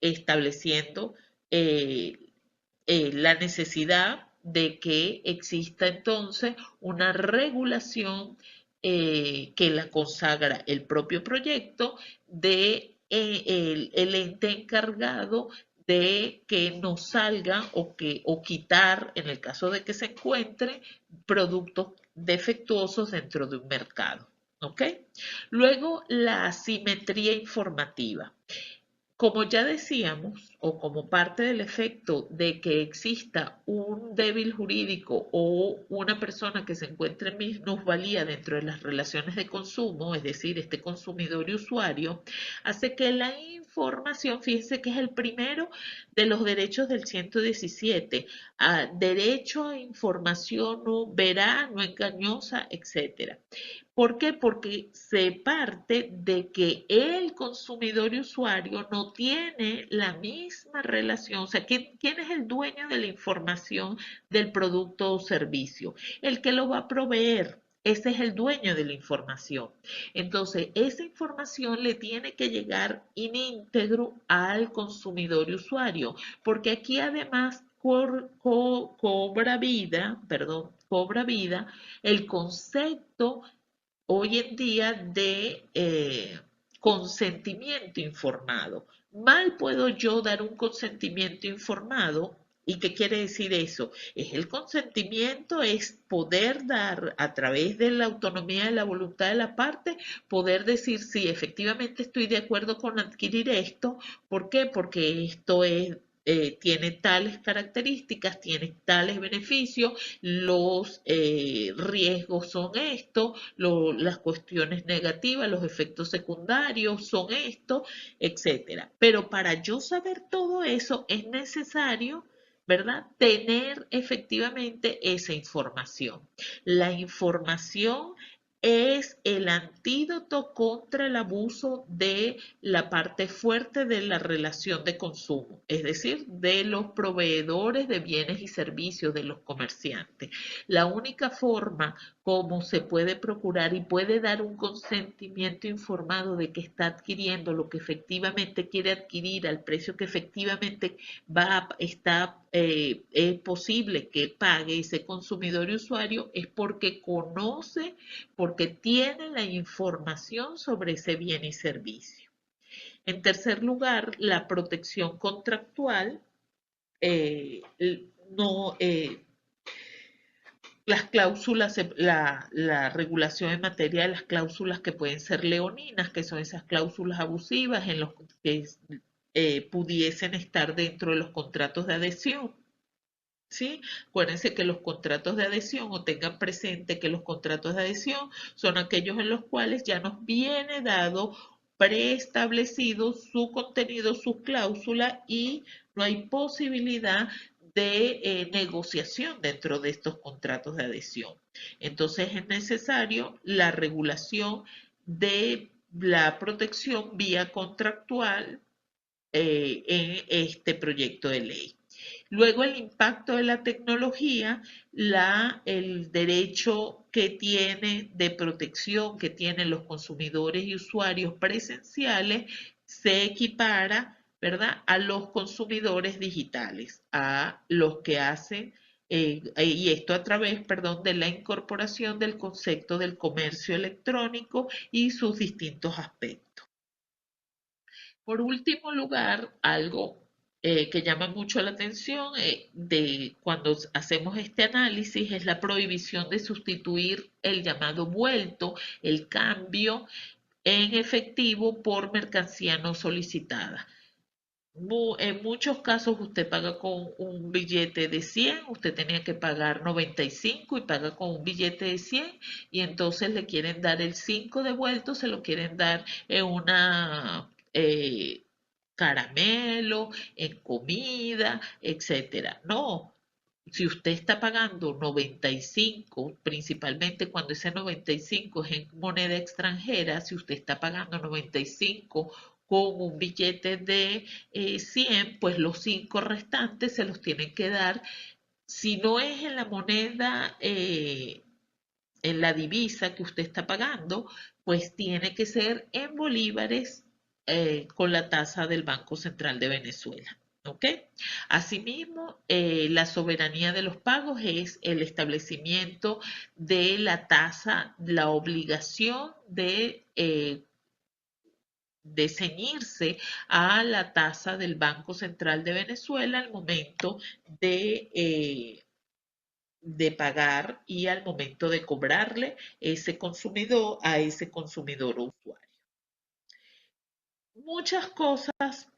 Speaker 3: estableciendo eh, la necesidad de que exista entonces una regulación que la consagra el propio proyecto de el ente encargado de que no salga o quitar, en el caso de que se encuentre, productos defectuosos dentro de un mercado. ¿Ok? Luego, la asimetría informativa. Como ya decíamos, o como parte del efecto de que exista un débil jurídico o una persona que se encuentre en minusvalía dentro de las relaciones de consumo, es decir, este consumidor y usuario, hace que la información, fíjense que es el primero de los derechos del 117, derecho a información no veraz, no engañosa, etcétera. ¿Por qué? Porque se parte de que el consumidor y usuario no tiene la misma relación. O sea, ¿quién es el dueño de la información del producto o servicio? El que lo va a proveer. Ese es el dueño de la información. Entonces, esa información le tiene que llegar íntegro al consumidor y usuario, porque aquí además cobra vida el concepto hoy en día de consentimiento informado. Mal puedo yo dar un consentimiento informado. ¿Y qué quiere decir eso? Es el consentimiento, es poder dar a través de la autonomía de la voluntad de la parte, poder decir si efectivamente estoy de acuerdo con adquirir esto. ¿Por qué? Porque esto tiene tales características, tiene tales beneficios, los riesgos son estos, las cuestiones negativas, los efectos secundarios son estos, etcétera. Pero para yo saber todo eso es necesario, ¿verdad? Tener efectivamente esa información. La información es el antídoto contra el abuso de la parte fuerte de la relación de consumo, es decir, de los proveedores de bienes y servicios, de los comerciantes. La única forma como se puede procurar y puede dar un consentimiento informado de que está adquiriendo lo que efectivamente quiere adquirir al precio que efectivamente es posible que pague ese consumidor y usuario es porque conoce, porque tiene la información sobre ese bien y servicio. En tercer lugar, la protección contractual no, las cláusulas, la regulación en materia de las cláusulas que pueden ser leoninas, que son esas cláusulas abusivas en los que pudiesen estar dentro de los contratos de adhesión. ¿Sí? Acuérdense que los contratos de adhesión, o tengan presente que los contratos de adhesión son aquellos en los cuales ya nos viene dado preestablecido su contenido, su cláusula, y no hay posibilidad de negociación dentro de estos contratos de adhesión. Entonces es necesario la regulación de la protección vía contractual en este proyecto de ley. Luego el impacto de la tecnología, el derecho que tiene de protección que tienen los consumidores y usuarios presenciales se equipara, ¿verdad?, a los consumidores digitales, a los que hacen, y esto a través, perdón, de la incorporación del concepto del comercio electrónico y sus distintos aspectos. Por último lugar, algo que llama mucho la atención de cuando hacemos este análisis es la prohibición de sustituir el llamado vuelto, el cambio en efectivo por mercancía no solicitada. En muchos casos usted paga con un billete de 100, usted tenía que pagar 95 y paga con un billete de 100, y entonces le quieren dar el 5 devuelto, se lo quieren dar en una caramelo, en comida, etcétera. No, si usted está pagando 95, principalmente cuando ese 95 es en moneda extranjera, si usted está pagando 95 con un billete de 100, pues los 5 restantes se los tienen que dar. Si no es en la moneda, en la divisa que usted está pagando, pues tiene que ser en bolívares con la tasa del Banco Central de Venezuela. ¿Ok? Asimismo, la soberanía de los pagos es el establecimiento de la tasa, la obligación de ceñirse a la tasa del Banco Central de Venezuela al momento de pagar y al momento de cobrarle a ese consumidor o usuario. Muchas cosas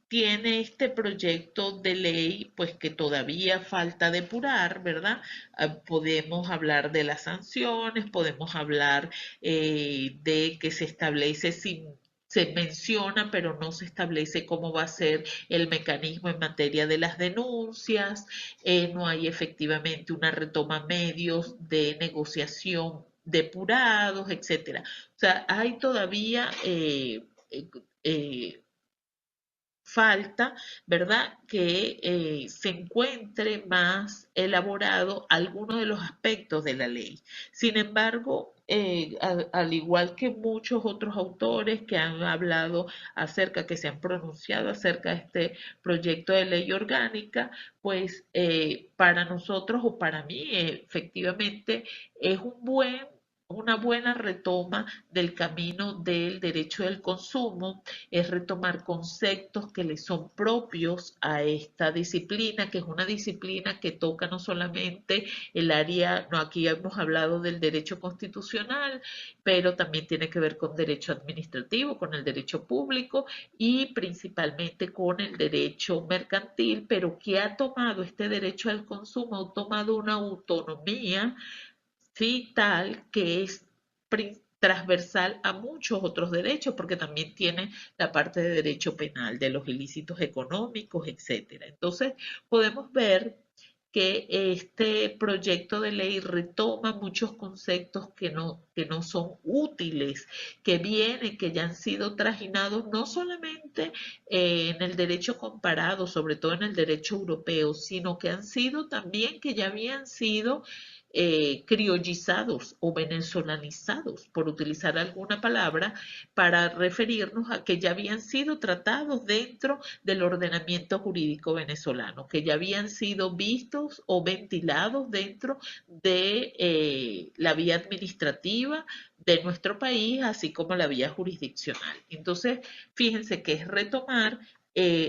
Speaker 3: tiene este proyecto de ley, pues que todavía falta depurar, ¿verdad? Podemos hablar de las sanciones, podemos hablar de que se establece sin se menciona, pero no se establece cómo va a ser el mecanismo en materia de las denuncias, no hay efectivamente una retoma medios de negociación depurados, etcétera. O sea, hay todavía eh, eh, falta, ¿verdad?, que se encuentre más elaborado algunos de los aspectos de la ley. Sin embargo, al igual que muchos otros autores que han hablado acerca, que se han pronunciado acerca de este proyecto de ley orgánica, pues para nosotros o para mí efectivamente es una buena retoma del camino del derecho del consumo, es retomar conceptos que le son propios a esta disciplina, que es una disciplina que toca no solamente el área, no, aquí hemos hablado del derecho constitucional, pero también tiene que ver con derecho administrativo, con el derecho público y principalmente con el derecho mercantil, pero que ha tomado este derecho al consumo, ha tomado una autonomía, sí, tal que es transversal a muchos otros derechos, porque también tiene la parte de derecho penal, de los ilícitos económicos, etcétera. Entonces, podemos ver que este proyecto de ley retoma muchos conceptos que no son útiles, que vienen, que ya han sido trajinados no solamente en el derecho comparado, sobre todo en el derecho europeo, sino que han sido también, que ya habían sido criollizados o venezolanizados, por utilizar alguna palabra, para referirnos a que ya habían sido tratados dentro del ordenamiento jurídico venezolano, que ya habían sido vistos o ventilados dentro de la vía administrativa de nuestro país, así como la vía jurisdiccional. Entonces, fíjense que es retomar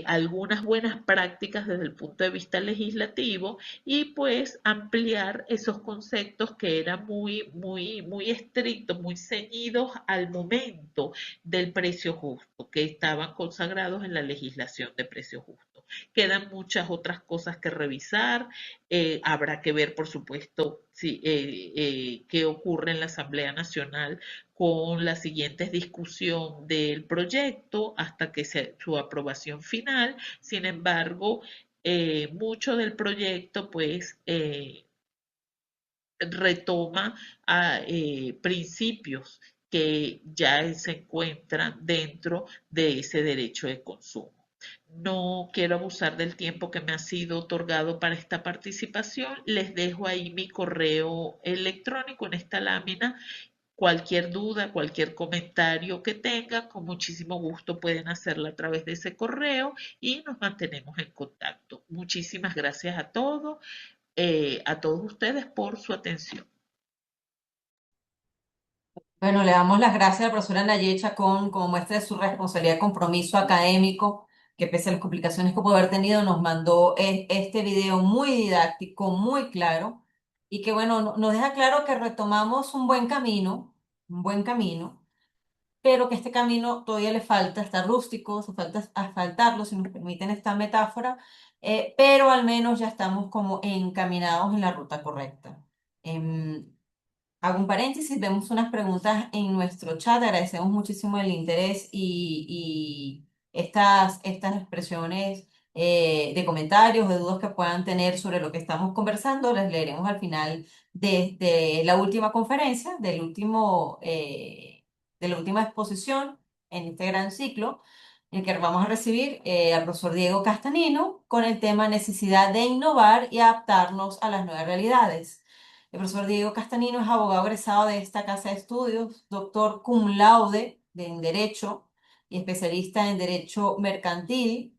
Speaker 3: algunas buenas prácticas desde el punto de vista legislativo y pues ampliar esos conceptos que eran muy estrictos, muy ceñidos al momento del precio justo, que estaban consagrados en la legislación de precio justo. Quedan muchas otras cosas que revisar. Habrá que ver, por supuesto, qué ocurre en la Asamblea Nacional con la siguiente discusión del proyecto hasta que sea su aprobación final. Sin embargo, mucho del proyecto pues retoma a principios que ya se encuentran dentro de ese derecho de consumo. No quiero abusar del tiempo que me ha sido otorgado para esta participación. Les dejo ahí mi correo electrónico en esta lámina. Cualquier duda, cualquier comentario que tengan, con muchísimo gusto pueden hacerlo a través de ese correo y nos mantenemos en contacto. Muchísimas gracias a todos ustedes por su atención.
Speaker 1: Bueno, le damos las gracias a la profesora Nayet Chacón como muestra de su responsabilidad y compromiso académico, que pese a las complicaciones que pudo haber tenido, nos mandó este video muy didáctico, muy claro, y que bueno, nos deja claro que retomamos un buen camino, pero que este camino todavía le falta, está rústico, se falta asfaltarlo, si nos permiten esta metáfora, pero al menos ya estamos como encaminados en la ruta correcta. Em, Hago un paréntesis, vemos unas preguntas en nuestro chat, agradecemos muchísimo el interés y estas expresiones de comentarios, de dudas que puedan tener sobre lo que estamos conversando, las leeremos al final de la última conferencia, de la última exposición en este gran ciclo, en el que vamos a recibir al profesor Diego Castanino con el tema necesidad de innovar y adaptarnos a las nuevas realidades. El profesor Diego Castanino es abogado egresado de esta casa de estudios, doctor cum laude en Derecho y especialista en Derecho Mercantil.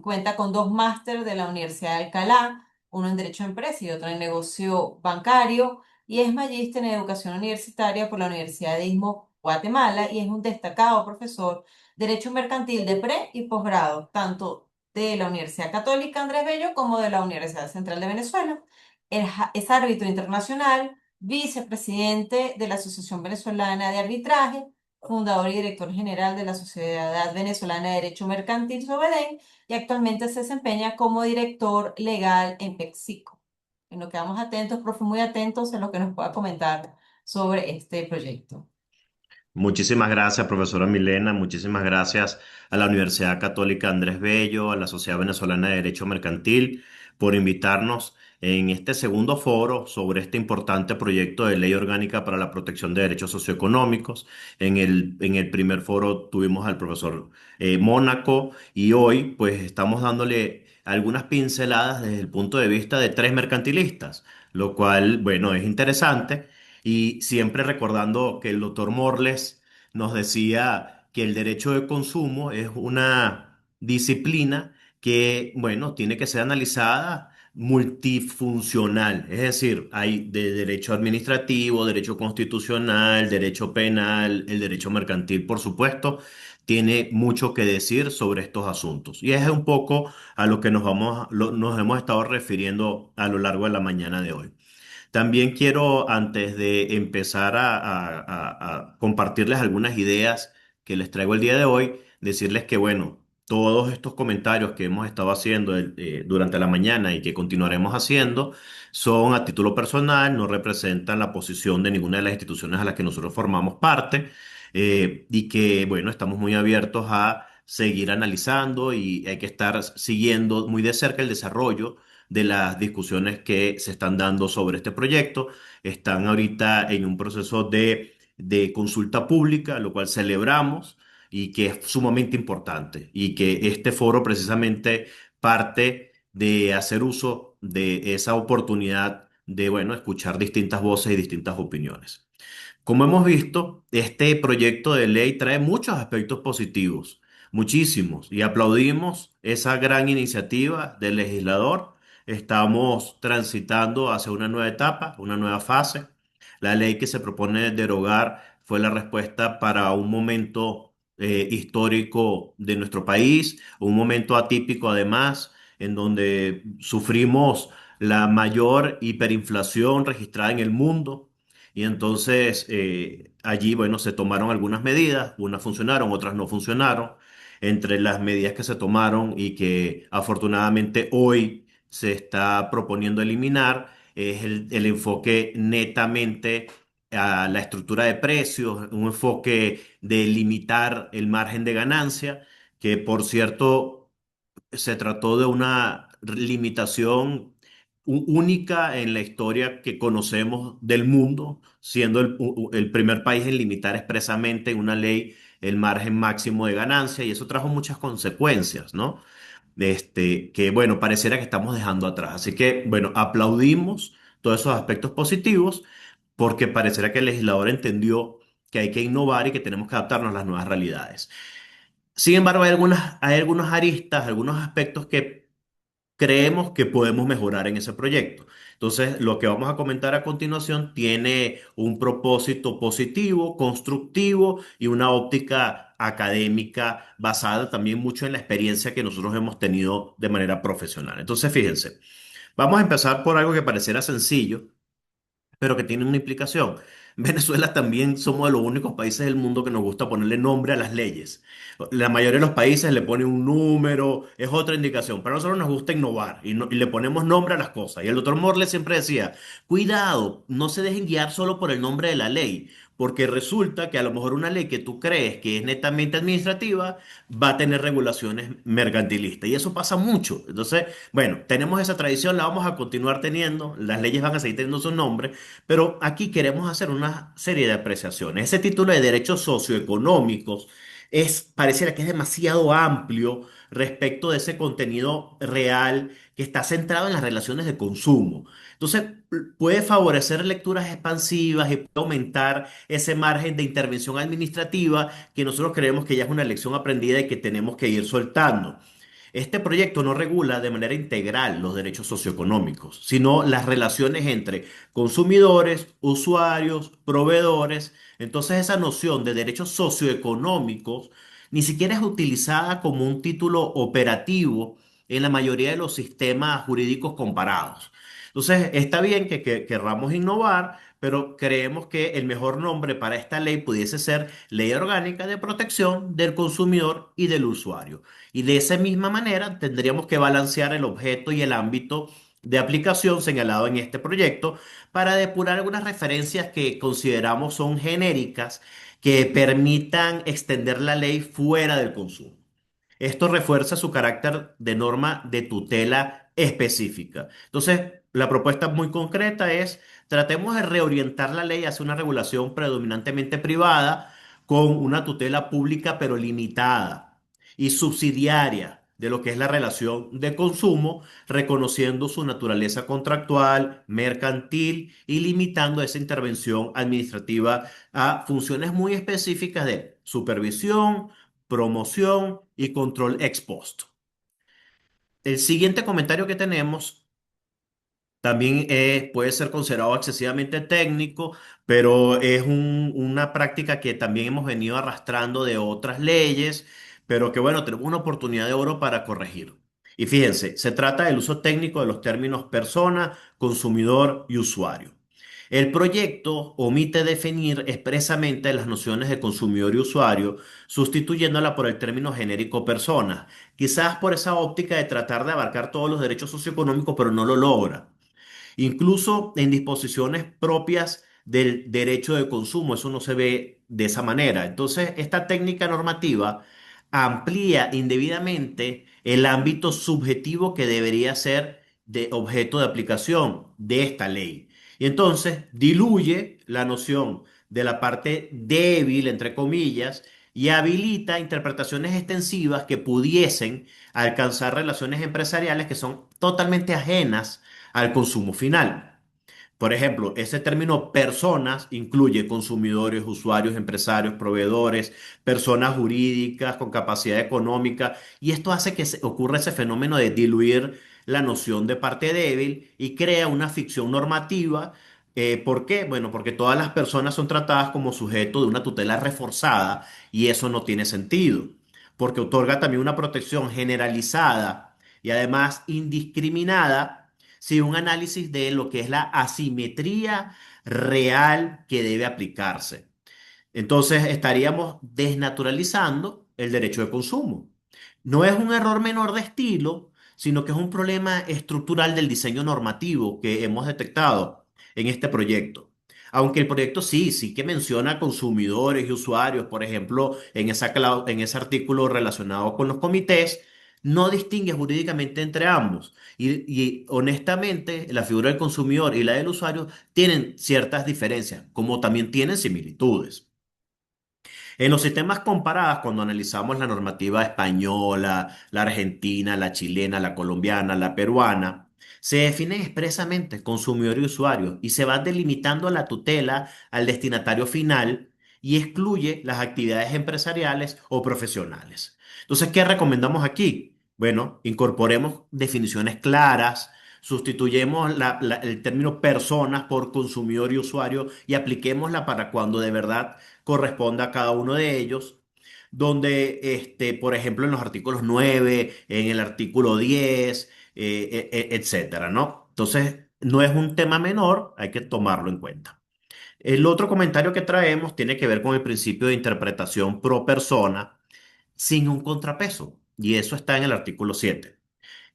Speaker 1: Cuenta con dos máster de la Universidad de Alcalá, uno en Derecho de Empresa y otro en Negocio Bancario, y es magíster en Educación Universitaria por la Universidad de Istmo, Guatemala, y es un destacado profesor de Derecho Mercantil de pre y posgrado, tanto de la Universidad Católica Andrés Bello como de la Universidad Central de Venezuela. Es árbitro internacional, vicepresidente de la Asociación Venezolana de Arbitraje, fundador y director general de la Sociedad Venezolana de Derecho Mercantil Sobeden, y actualmente se desempeña como director legal en PepsiCo. Y nos quedamos atentos, profe, muy atentos en lo que nos pueda comentar sobre este proyecto.
Speaker 4: Muchísimas gracias, profesora Milena. Muchísimas gracias a la Universidad Católica Andrés Bello, a la Sociedad Venezolana de Derecho Mercantil, por invitarnos en este segundo foro sobre este importante proyecto de ley orgánica para la protección de derechos socioeconómicos. En el primer foro tuvimos al profesor Mónaco y hoy pues estamos dándole algunas pinceladas desde el punto de vista de tres mercantilistas, lo cual, bueno, es interesante. Y siempre recordando que el doctor Morles nos decía que el derecho de consumo es una disciplina que, bueno, tiene que ser analizada multifuncional, es decir, hay de derecho administrativo, derecho constitucional, derecho penal, el derecho mercantil, por supuesto, tiene mucho que decir sobre estos asuntos. Y es un poco a lo que nos hemos estado refiriendo a lo largo de la mañana de hoy. También quiero, antes de empezar a compartirles algunas ideas que les traigo el día de hoy, decirles que, bueno, todos estos comentarios que hemos estado haciendo durante la mañana y que continuaremos haciendo son a título personal, no representan la posición de ninguna de las instituciones a las que nosotros formamos parte, y que, bueno, estamos muy abiertos a seguir analizando y hay que estar siguiendo muy de cerca el desarrollo de las discusiones que se están dando sobre este proyecto. Están ahorita en un proceso de consulta pública, lo cual celebramos y que es sumamente importante y que este foro precisamente parte de hacer uso de esa oportunidad de, bueno, escuchar distintas voces y distintas opiniones. Como hemos visto, este proyecto de ley trae muchos aspectos positivos, muchísimos, y aplaudimos esa gran iniciativa del legislador. Estamos transitando hacia una nueva etapa, una nueva fase. La ley que se propone derogar fue la respuesta para un momento histórico de nuestro país, un momento atípico además, en donde sufrimos la mayor hiperinflación registrada en el mundo. Y entonces allí, bueno, se tomaron algunas medidas, unas funcionaron, otras no funcionaron. Entre las medidas que se tomaron y que afortunadamente hoy se está proponiendo eliminar, es el enfoque netamente a la estructura de precios, un enfoque de limitar el margen de ganancia, que por cierto se trató de una limitación única en la historia que conocemos del mundo, siendo el primer país en limitar expresamente en una ley el margen máximo de ganancia, y eso trajo muchas consecuencias, ¿no? Que bueno, pareciera que estamos dejando atrás. Así que bueno, aplaudimos todos esos aspectos positivos porque pareciera que el legislador entendió que hay que innovar y que tenemos que adaptarnos a las nuevas realidades. Sin embargo, hay algunas aristas, algunos aspectos que creemos que podemos mejorar en ese proyecto. Entonces, lo que vamos a comentar a continuación tiene un propósito positivo, constructivo y una óptica académica basada también mucho en la experiencia que nosotros hemos tenido de manera profesional. Entonces, fíjense, vamos a empezar por algo que pareciera sencillo, pero que tiene una implicación. Venezuela también somos de los únicos países del mundo que nos gusta ponerle nombre a las leyes. La mayoría de los países le ponen un número, es otra indicación, pero a nosotros nos gusta innovar y le ponemos nombre a las cosas. Y el doctor Morley siempre decía, cuidado, no se dejen guiar solo por el nombre de la ley, porque resulta que a lo mejor una ley que tú crees que es netamente administrativa va a tener regulaciones mercantilistas. Y eso pasa mucho. Entonces, bueno, tenemos esa tradición, la vamos a continuar teniendo, las leyes van a seguir teniendo su nombre, pero aquí queremos hacer una serie de apreciaciones. Ese título de derechos socioeconómicos pareciera que es demasiado amplio respecto de ese contenido real que está centrado en las relaciones de consumo. Entonces, puede favorecer lecturas expansivas y puede aumentar ese margen de intervención administrativa que nosotros creemos que ya es una lección aprendida y que tenemos que ir soltando. Este proyecto no regula de manera integral los derechos socioeconómicos, sino las relaciones entre consumidores, usuarios, proveedores. Entonces esa noción de derechos socioeconómicos ni siquiera es utilizada como un título operativo en la mayoría de los sistemas jurídicos comparados. Entonces está bien que querramos innovar, pero creemos que el mejor nombre para esta ley pudiese ser Ley Orgánica de Protección del Consumidor y del Usuario. Y de esa misma manera tendríamos que balancear el objeto y el ámbito de aplicación señalado en este proyecto para depurar algunas referencias que consideramos son genéricas que permitan extender la ley fuera del consumo. Esto refuerza su carácter de norma de tutela específica. Entonces, la propuesta muy concreta es, tratemos de reorientar la ley hacia una regulación predominantemente privada con una tutela pública pero limitada y subsidiaria de lo que es la relación de consumo, reconociendo su naturaleza contractual, mercantil y limitando esa intervención administrativa a funciones muy específicas de supervisión, promoción y control ex post. El siguiente comentario que tenemos también puede ser considerado excesivamente técnico, pero es una práctica que también hemos venido arrastrando de otras leyes, pero que bueno, tenemos una oportunidad de oro para corregir. Y fíjense, se trata del uso técnico de los términos persona, consumidor y usuario. El proyecto omite definir expresamente las nociones de consumidor y usuario, sustituyéndola por el término genérico persona, quizás por esa óptica de tratar de abarcar todos los derechos socioeconómicos, pero no lo logra. Incluso en disposiciones propias del derecho de consumo, eso no se ve de esa manera. Entonces, esta técnica normativa amplía indebidamente el ámbito subjetivo que debería ser de objeto de aplicación de esta ley. Y entonces diluye la noción de la parte débil, entre comillas, y habilita interpretaciones extensivas que pudiesen alcanzar relaciones empresariales que son totalmente ajenas al consumo final. Por ejemplo, ese término personas incluye consumidores, usuarios, empresarios, proveedores, personas jurídicas con capacidad económica, y esto hace que ocurra ese fenómeno de diluir la noción de parte débil y crea una ficción normativa ¿Por qué? Bueno, porque todas las personas son tratadas como sujeto de una tutela reforzada y eso no tiene sentido, porque otorga también una protección generalizada y además indiscriminada sin un análisis de lo que es la asimetría real que debe aplicarse. Entonces estaríamos desnaturalizando el derecho de consumo. No es un error menor de estilo, sino que es un problema estructural del diseño normativo que hemos detectado en este proyecto. Aunque el proyecto sí que menciona consumidores y usuarios, por ejemplo, en ese artículo relacionado con los comités, no distingue jurídicamente entre ambos. Y honestamente, la figura del consumidor y la del usuario tienen ciertas diferencias, como también tienen similitudes. En los sistemas comparados, cuando analizamos la normativa española, la argentina, la chilena, la colombiana, la peruana, se definen expresamente consumidor y usuario y se va delimitando la tutela al destinatario final y excluye las actividades empresariales o profesionales. Entonces, ¿qué recomendamos aquí? Bueno, incorporemos definiciones claras. Sustituyemos el término personas por consumidor y usuario y apliquémosla para cuando de verdad corresponda a cada uno de ellos, donde, por ejemplo, en los artículos 9 en el artículo 10 etcétera, ¿no? Entonces, no es un tema menor, hay que tomarlo en cuenta. El otro comentario que traemos tiene que ver con el principio de interpretación pro persona sin un contrapeso, y eso está en el artículo 7.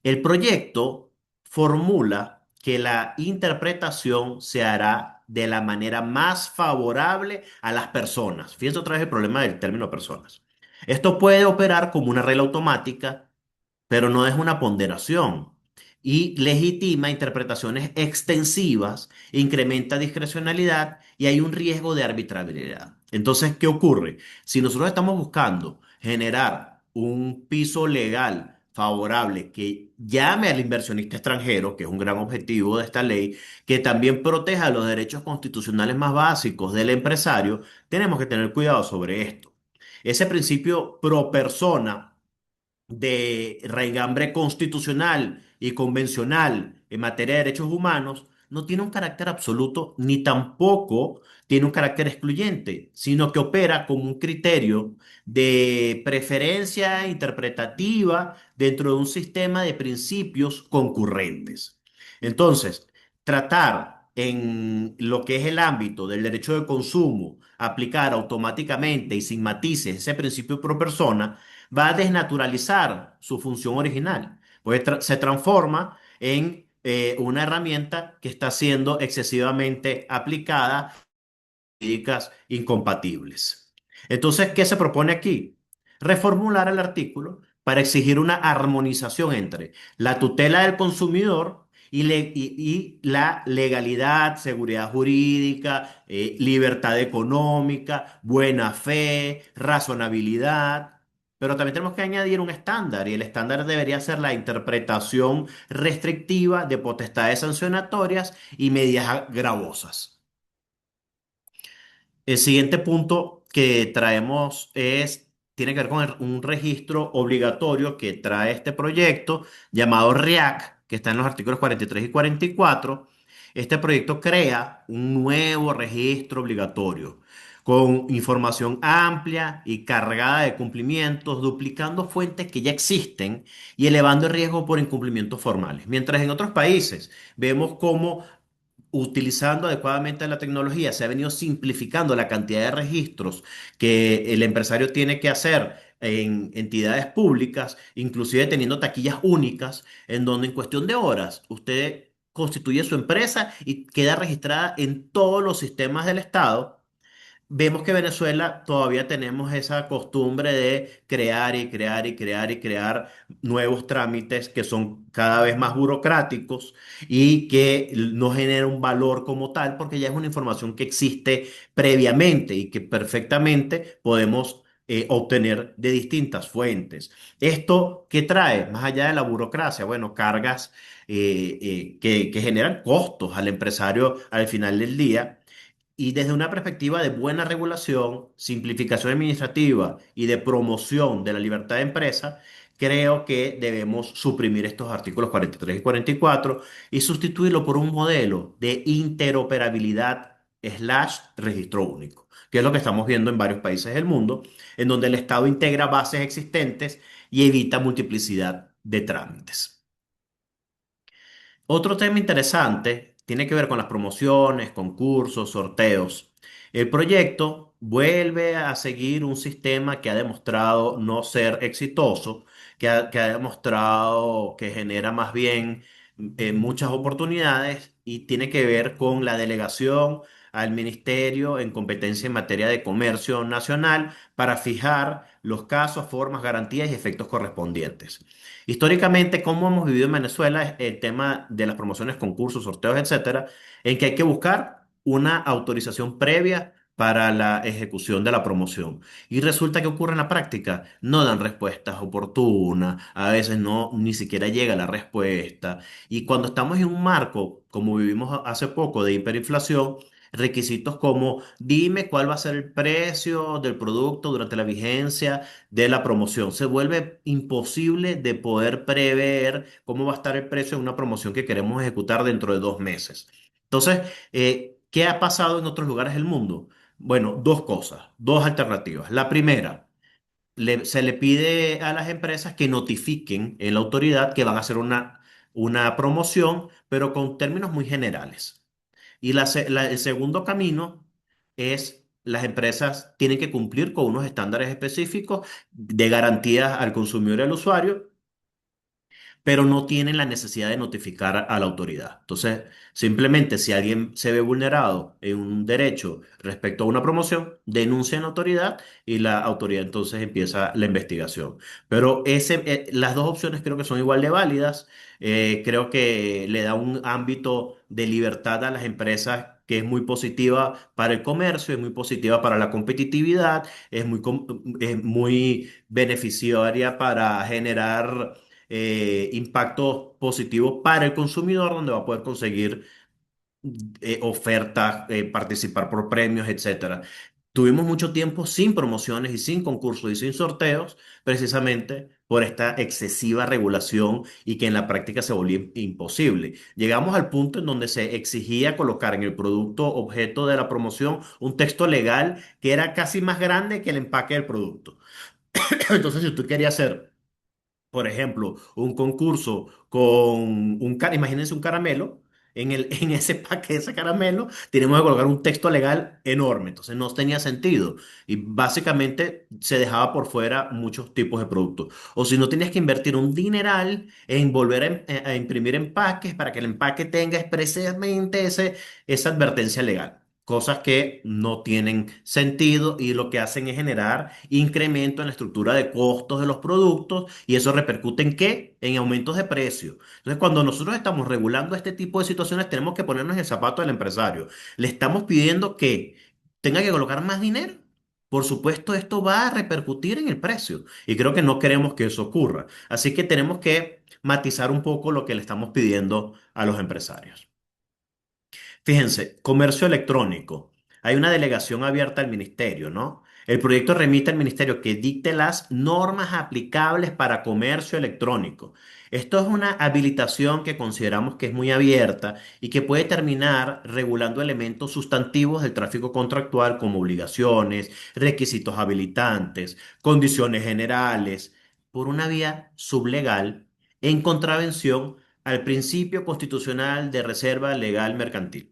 Speaker 4: El proyecto formula que la interpretación se hará de la manera más favorable a las personas. Fíjense otra vez el problema del término personas. Esto puede operar como una regla automática, pero no es una ponderación y legitima interpretaciones extensivas, incrementa discrecionalidad y hay un riesgo de arbitrariedad. Entonces, ¿qué ocurre? Si nosotros estamos buscando generar un piso legal favorable que llame al inversionista extranjero, que es un gran objetivo de esta ley, que también proteja los derechos constitucionales más básicos del empresario, tenemos que tener cuidado sobre esto. Ese principio pro persona de raigambre constitucional y convencional en materia de derechos humanos no tiene un carácter absoluto ni tampoco tiene un carácter excluyente, sino que opera como un criterio de preferencia interpretativa dentro de un sistema de principios concurrentes. Entonces, tratar en lo que es el ámbito del derecho de consumo, aplicar automáticamente y sin matices ese principio pro persona, va a desnaturalizar su función original, pues se transforma en una herramienta que está siendo excesivamente aplicada jurídicas incompatibles. Entonces, ¿qué se propone aquí? Reformular el artículo para exigir una armonización entre la tutela del consumidor y la legalidad, seguridad jurídica, libertad económica, buena fe, razonabilidad. Pero también tenemos que añadir un estándar y el estándar debería ser la interpretación restrictiva de potestades sancionatorias y medidas gravosas. El siguiente punto que traemos tiene que ver con un registro obligatorio que trae este proyecto llamado REAC, que está en los artículos 43 y 44. Este proyecto crea un nuevo registro obligatorio con información amplia y cargada de cumplimientos, duplicando fuentes que ya existen y elevando el riesgo por incumplimientos formales. Mientras en otros países vemos cómo utilizando adecuadamente la tecnología, se ha venido simplificando la cantidad de registros que el empresario tiene que hacer en entidades públicas, inclusive teniendo taquillas únicas, en donde en cuestión de horas usted constituye su empresa y queda registrada en todos los sistemas del Estado. Vemos que Venezuela todavía tenemos esa costumbre de crear y crear y crear y crear nuevos trámites que son cada vez más burocráticos y que no generan un valor como tal porque ya es una información que existe previamente y que perfectamente podemos obtener de distintas fuentes. ¿Esto qué trae? Más allá de la burocracia, bueno, cargas que generan costos al empresario al final del día y desde una perspectiva de buena regulación, simplificación administrativa y de promoción de la libertad de empresa, creo que debemos suprimir estos artículos 43 y 44 y sustituirlo por un modelo de interoperabilidad slash registro único, que es lo que estamos viendo en varios países del mundo, en donde el Estado integra bases existentes y evita multiplicidad de trámites. Otro tema interesante tiene que ver con las promociones, concursos, sorteos. El proyecto vuelve a seguir un sistema que ha demostrado no ser exitoso, que ha demostrado que genera más bien muchas oportunidades y tiene que ver con la delegación al ministerio en competencia en materia de comercio nacional para fijar los casos, formas, garantías y efectos correspondientes. Históricamente, como hemos vivido en Venezuela, es el tema de las promociones, concursos, sorteos, etcétera, en que hay que buscar una autorización previa para la ejecución de la promoción. Y resulta que ocurre en la práctica, no dan respuestas oportunas, a veces no, ni siquiera llega la respuesta. Y cuando estamos en un marco, como vivimos hace poco, de hiperinflación, requisitos como dime cuál va a ser el precio del producto durante la vigencia de la promoción. Se vuelve imposible de poder prever cómo va a estar el precio de una promoción que queremos ejecutar dentro de 2 meses. Entonces, ¿qué ha pasado en otros lugares del mundo? Bueno, dos cosas, dos alternativas. La primera, se le pide a las empresas que notifiquen en la autoridad que van a hacer una promoción, pero con términos muy generales. Y el segundo camino es las empresas tienen que cumplir con unos estándares específicos de garantías al consumidor y al usuario, pero no tienen la necesidad de notificar a la autoridad. Entonces, simplemente si alguien se ve vulnerado en un derecho respecto a una promoción, denuncia en la autoridad y la autoridad entonces empieza la investigación. Pero las dos opciones creo que son igual de válidas. Creo que le da un ámbito de libertad a las empresas que es muy positiva para el comercio, es muy positiva para la competitividad, es muy beneficiaria para generar impactos positivos para el consumidor, donde va a poder conseguir ofertas, participar por premios, etcétera. Tuvimos mucho tiempo sin promociones y sin concursos y sin sorteos, precisamente por esta excesiva regulación y que en la práctica se volvió imposible. Llegamos al punto en donde se exigía colocar en el producto objeto de la promoción un texto legal que era casi más grande que el empaque del producto. Entonces, si tú querías hacer por ejemplo, un concurso con imagínense un caramelo, en ese paquete de ese caramelo tenemos que colocar un texto legal enorme, entonces no tenía sentido y básicamente se dejaba por fuera muchos tipos de productos. O si no tenías que invertir un dineral en volver a imprimir empaques para que el empaque tenga expresamente esa advertencia legal. Cosas que no tienen sentido y lo que hacen es generar incremento en la estructura de costos de los productos y eso repercute en qué? En aumentos de precio. Entonces, cuando nosotros estamos regulando este tipo de situaciones, tenemos que ponernos en el zapato del empresario. Le estamos pidiendo que tenga que colocar más dinero. Por supuesto, esto va a repercutir en el precio y creo que no queremos que eso ocurra. Así que tenemos que matizar un poco lo que le estamos pidiendo a los empresarios. Fíjense, comercio electrónico. Hay una delegación abierta al ministerio, ¿no? El proyecto remite al ministerio que dicte las normas aplicables para comercio electrónico. Esto es una habilitación que consideramos que es muy abierta y que puede terminar regulando elementos sustantivos del tráfico contractual como obligaciones, requisitos habilitantes, condiciones generales, por una vía sublegal en contravención al principio constitucional de reserva legal mercantil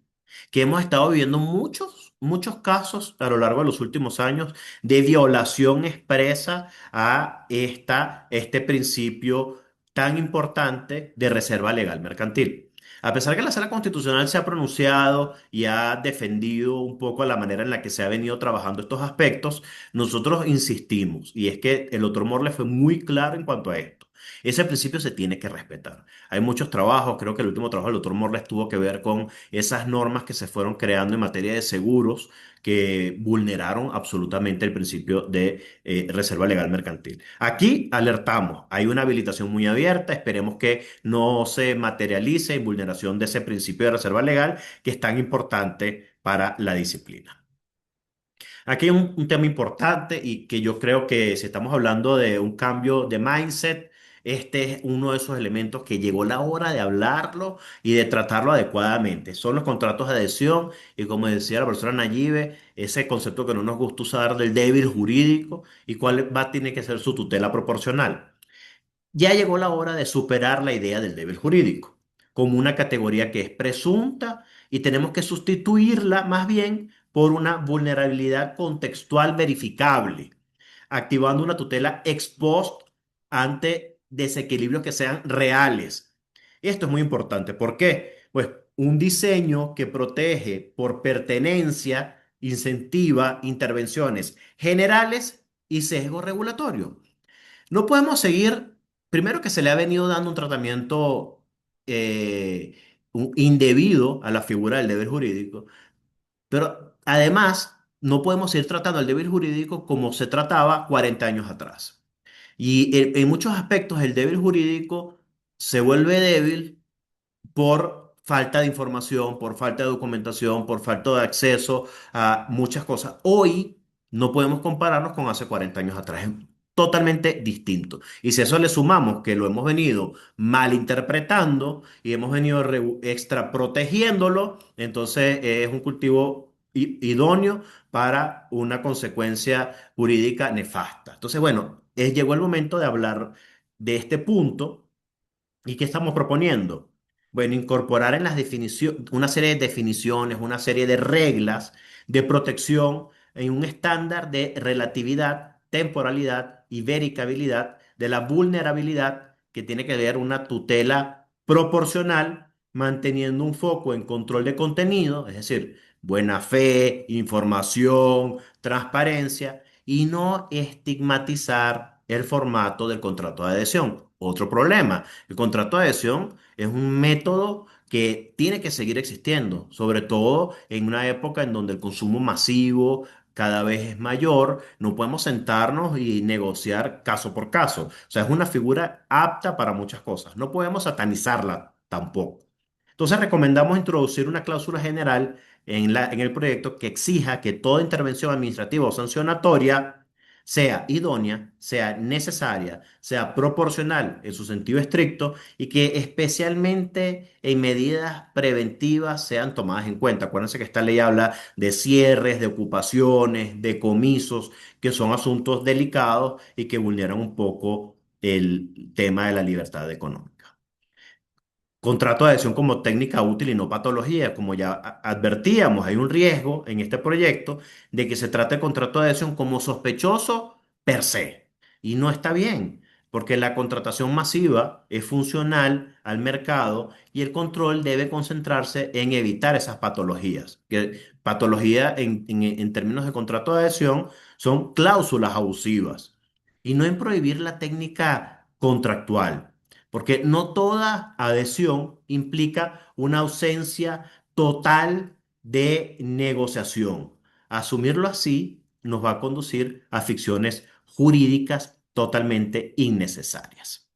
Speaker 4: que hemos estado viviendo muchos casos a lo largo de los últimos años de violación expresa a este principio tan importante de reserva legal mercantil. A pesar que la Sala Constitucional se ha pronunciado y ha defendido un poco la manera en la que se ha venido trabajando estos aspectos, nosotros insistimos, y es que el doctor Morle fue muy claro en cuanto a esto. Ese principio se tiene que respetar. Hay muchos trabajos, creo que el último trabajo del doctor Morles tuvo que ver con esas normas que se fueron creando en materia de seguros que vulneraron absolutamente el principio de reserva legal mercantil. Aquí alertamos, hay una habilitación muy abierta, esperemos que no se materialice en vulneración de ese principio de reserva legal que es tan importante para la disciplina. Aquí hay un tema importante y que yo creo que si estamos hablando de un cambio de mindset, este es uno de esos elementos que llegó la hora de hablarlo y de tratarlo adecuadamente. Son los contratos de adhesión y como decía la profesora Nayibe, ese concepto que no nos gusta usar del débil jurídico y cuál va a tener que ser su tutela proporcional. Ya llegó la hora de superar la idea del deber jurídico como una categoría que es presunta y tenemos que sustituirla más bien por una vulnerabilidad contextual verificable, activando una tutela ex post ante desequilibrios que sean reales. Esto es muy importante. ¿Por qué? Pues un diseño que protege por pertenencia incentiva intervenciones generales y sesgo regulatorio. No podemos seguir, primero que se le ha venido dando un tratamiento eh, indebido a la figura del deber jurídico, pero además no podemos seguir tratando el deber jurídico como se trataba 40 años atrás. Y en muchos aspectos el deber jurídico se vuelve débil por falta de información, por falta de documentación, por falta de acceso a muchas cosas. Hoy no podemos compararnos con hace 40 años atrás. Es totalmente distinto. Y si a eso le sumamos que lo hemos venido malinterpretando y hemos venido extra protegiéndolo, entonces es un cultivo idóneo para una consecuencia jurídica nefasta. Entonces, bueno, llegó el momento de hablar de este punto. ¿Y qué estamos proponiendo? Bueno, incorporar en las definiciones una serie de definiciones, una serie de reglas de protección en un estándar de relatividad, temporalidad y verificabilidad de la vulnerabilidad que tiene que ver una tutela proporcional, manteniendo un foco en control de contenido, es decir, buena fe, información, transparencia y no estigmatizar el formato del contrato de adhesión. Otro problema. El contrato de adhesión es un método que tiene que seguir existiendo, sobre todo en una época en donde el consumo masivo cada vez es mayor. No podemos sentarnos y negociar caso por caso. O sea, es una figura apta para muchas cosas. No podemos satanizarla tampoco. Entonces recomendamos introducir una cláusula general en el proyecto que exija que toda intervención administrativa o sancionatoria sea idónea, sea necesaria, sea proporcional en su sentido estricto y que especialmente en medidas preventivas sean tomadas en cuenta. Acuérdense que esta ley habla de cierres, de ocupaciones, de comisos, que son asuntos delicados y que vulneran un poco el tema de la libertad económica. Contrato de adhesión como técnica útil y no patología. Como ya advertíamos, hay un riesgo en este proyecto de que se trate el contrato de adhesión como sospechoso per se. Y no está bien, porque la contratación masiva es funcional al mercado y el control debe concentrarse en evitar esas patologías. Que patología en términos de contrato de adhesión son cláusulas abusivas y no en prohibir la técnica contractual. Porque no toda adhesión implica una ausencia total de negociación. Asumirlo así nos va a conducir a ficciones jurídicas totalmente innecesarias.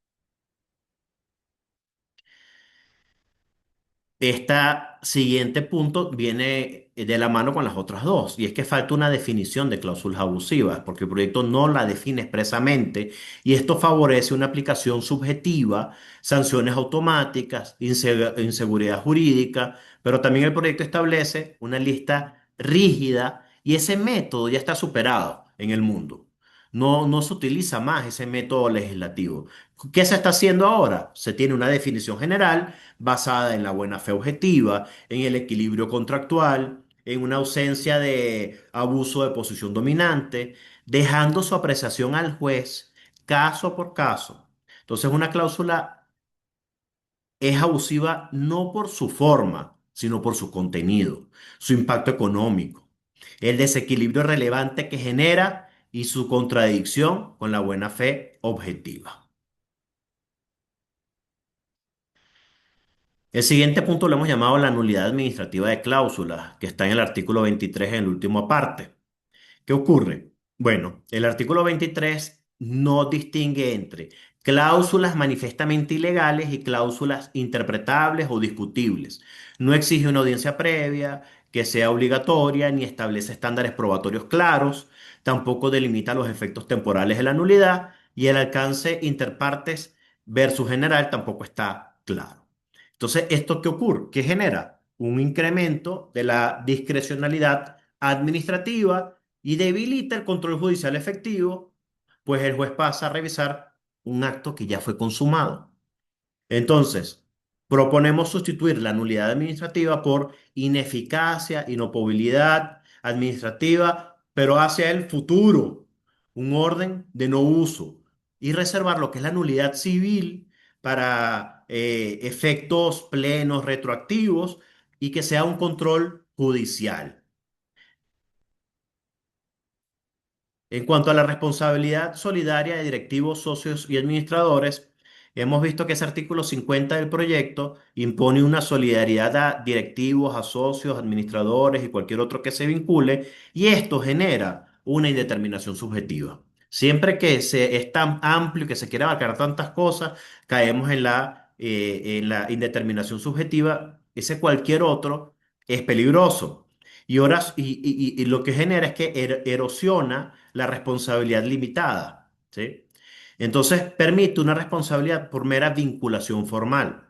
Speaker 4: Este siguiente punto viene de la mano con las otras dos, y es que falta una definición de cláusulas abusivas, porque el proyecto no la define expresamente, y esto favorece una aplicación subjetiva, sanciones automáticas, inseguridad jurídica, pero también el proyecto establece una lista rígida, y ese método ya está superado en el mundo. No se utiliza más ese método legislativo. ¿Qué se está haciendo ahora? Se tiene una definición general basada en la buena fe objetiva, en el equilibrio contractual, en una ausencia de abuso de posición dominante, dejando su apreciación al juez caso por caso. Entonces, una cláusula es abusiva no por su forma, sino por su contenido, su impacto económico, el desequilibrio relevante que genera y su contradicción con la buena fe objetiva. El siguiente punto lo hemos llamado la nulidad administrativa de cláusulas, que está en el artículo 23 en el último parte. ¿Qué ocurre? Bueno, el artículo 23 no distingue entre cláusulas manifiestamente ilegales y cláusulas interpretables o discutibles. No exige una audiencia previa que sea obligatoria ni establece estándares probatorios claros, tampoco delimita los efectos temporales de la nulidad y el alcance interpartes versus general tampoco está claro. Entonces, ¿esto qué ocurre? ¿Qué genera? Un incremento de la discrecionalidad administrativa y debilita el control judicial efectivo, pues el juez pasa a revisar un acto que ya fue consumado. Entonces, proponemos sustituir la nulidad administrativa por ineficacia, inoposibilidad administrativa, pero hacia el futuro, un orden de no uso y reservar lo que es la nulidad civil para efectos plenos retroactivos y que sea un control judicial. En cuanto a la responsabilidad solidaria de directivos, socios y administradores, hemos visto que ese artículo 50 del proyecto impone una solidaridad a directivos, a socios, administradores y cualquier otro que se vincule, y esto genera una indeterminación subjetiva. Siempre que es tan amplio que se quiere abarcar tantas cosas, caemos en la indeterminación subjetiva. Ese cualquier otro es peligroso. Y lo que genera es que erosiona la responsabilidad limitada, ¿sí? Entonces permite una responsabilidad por mera vinculación formal.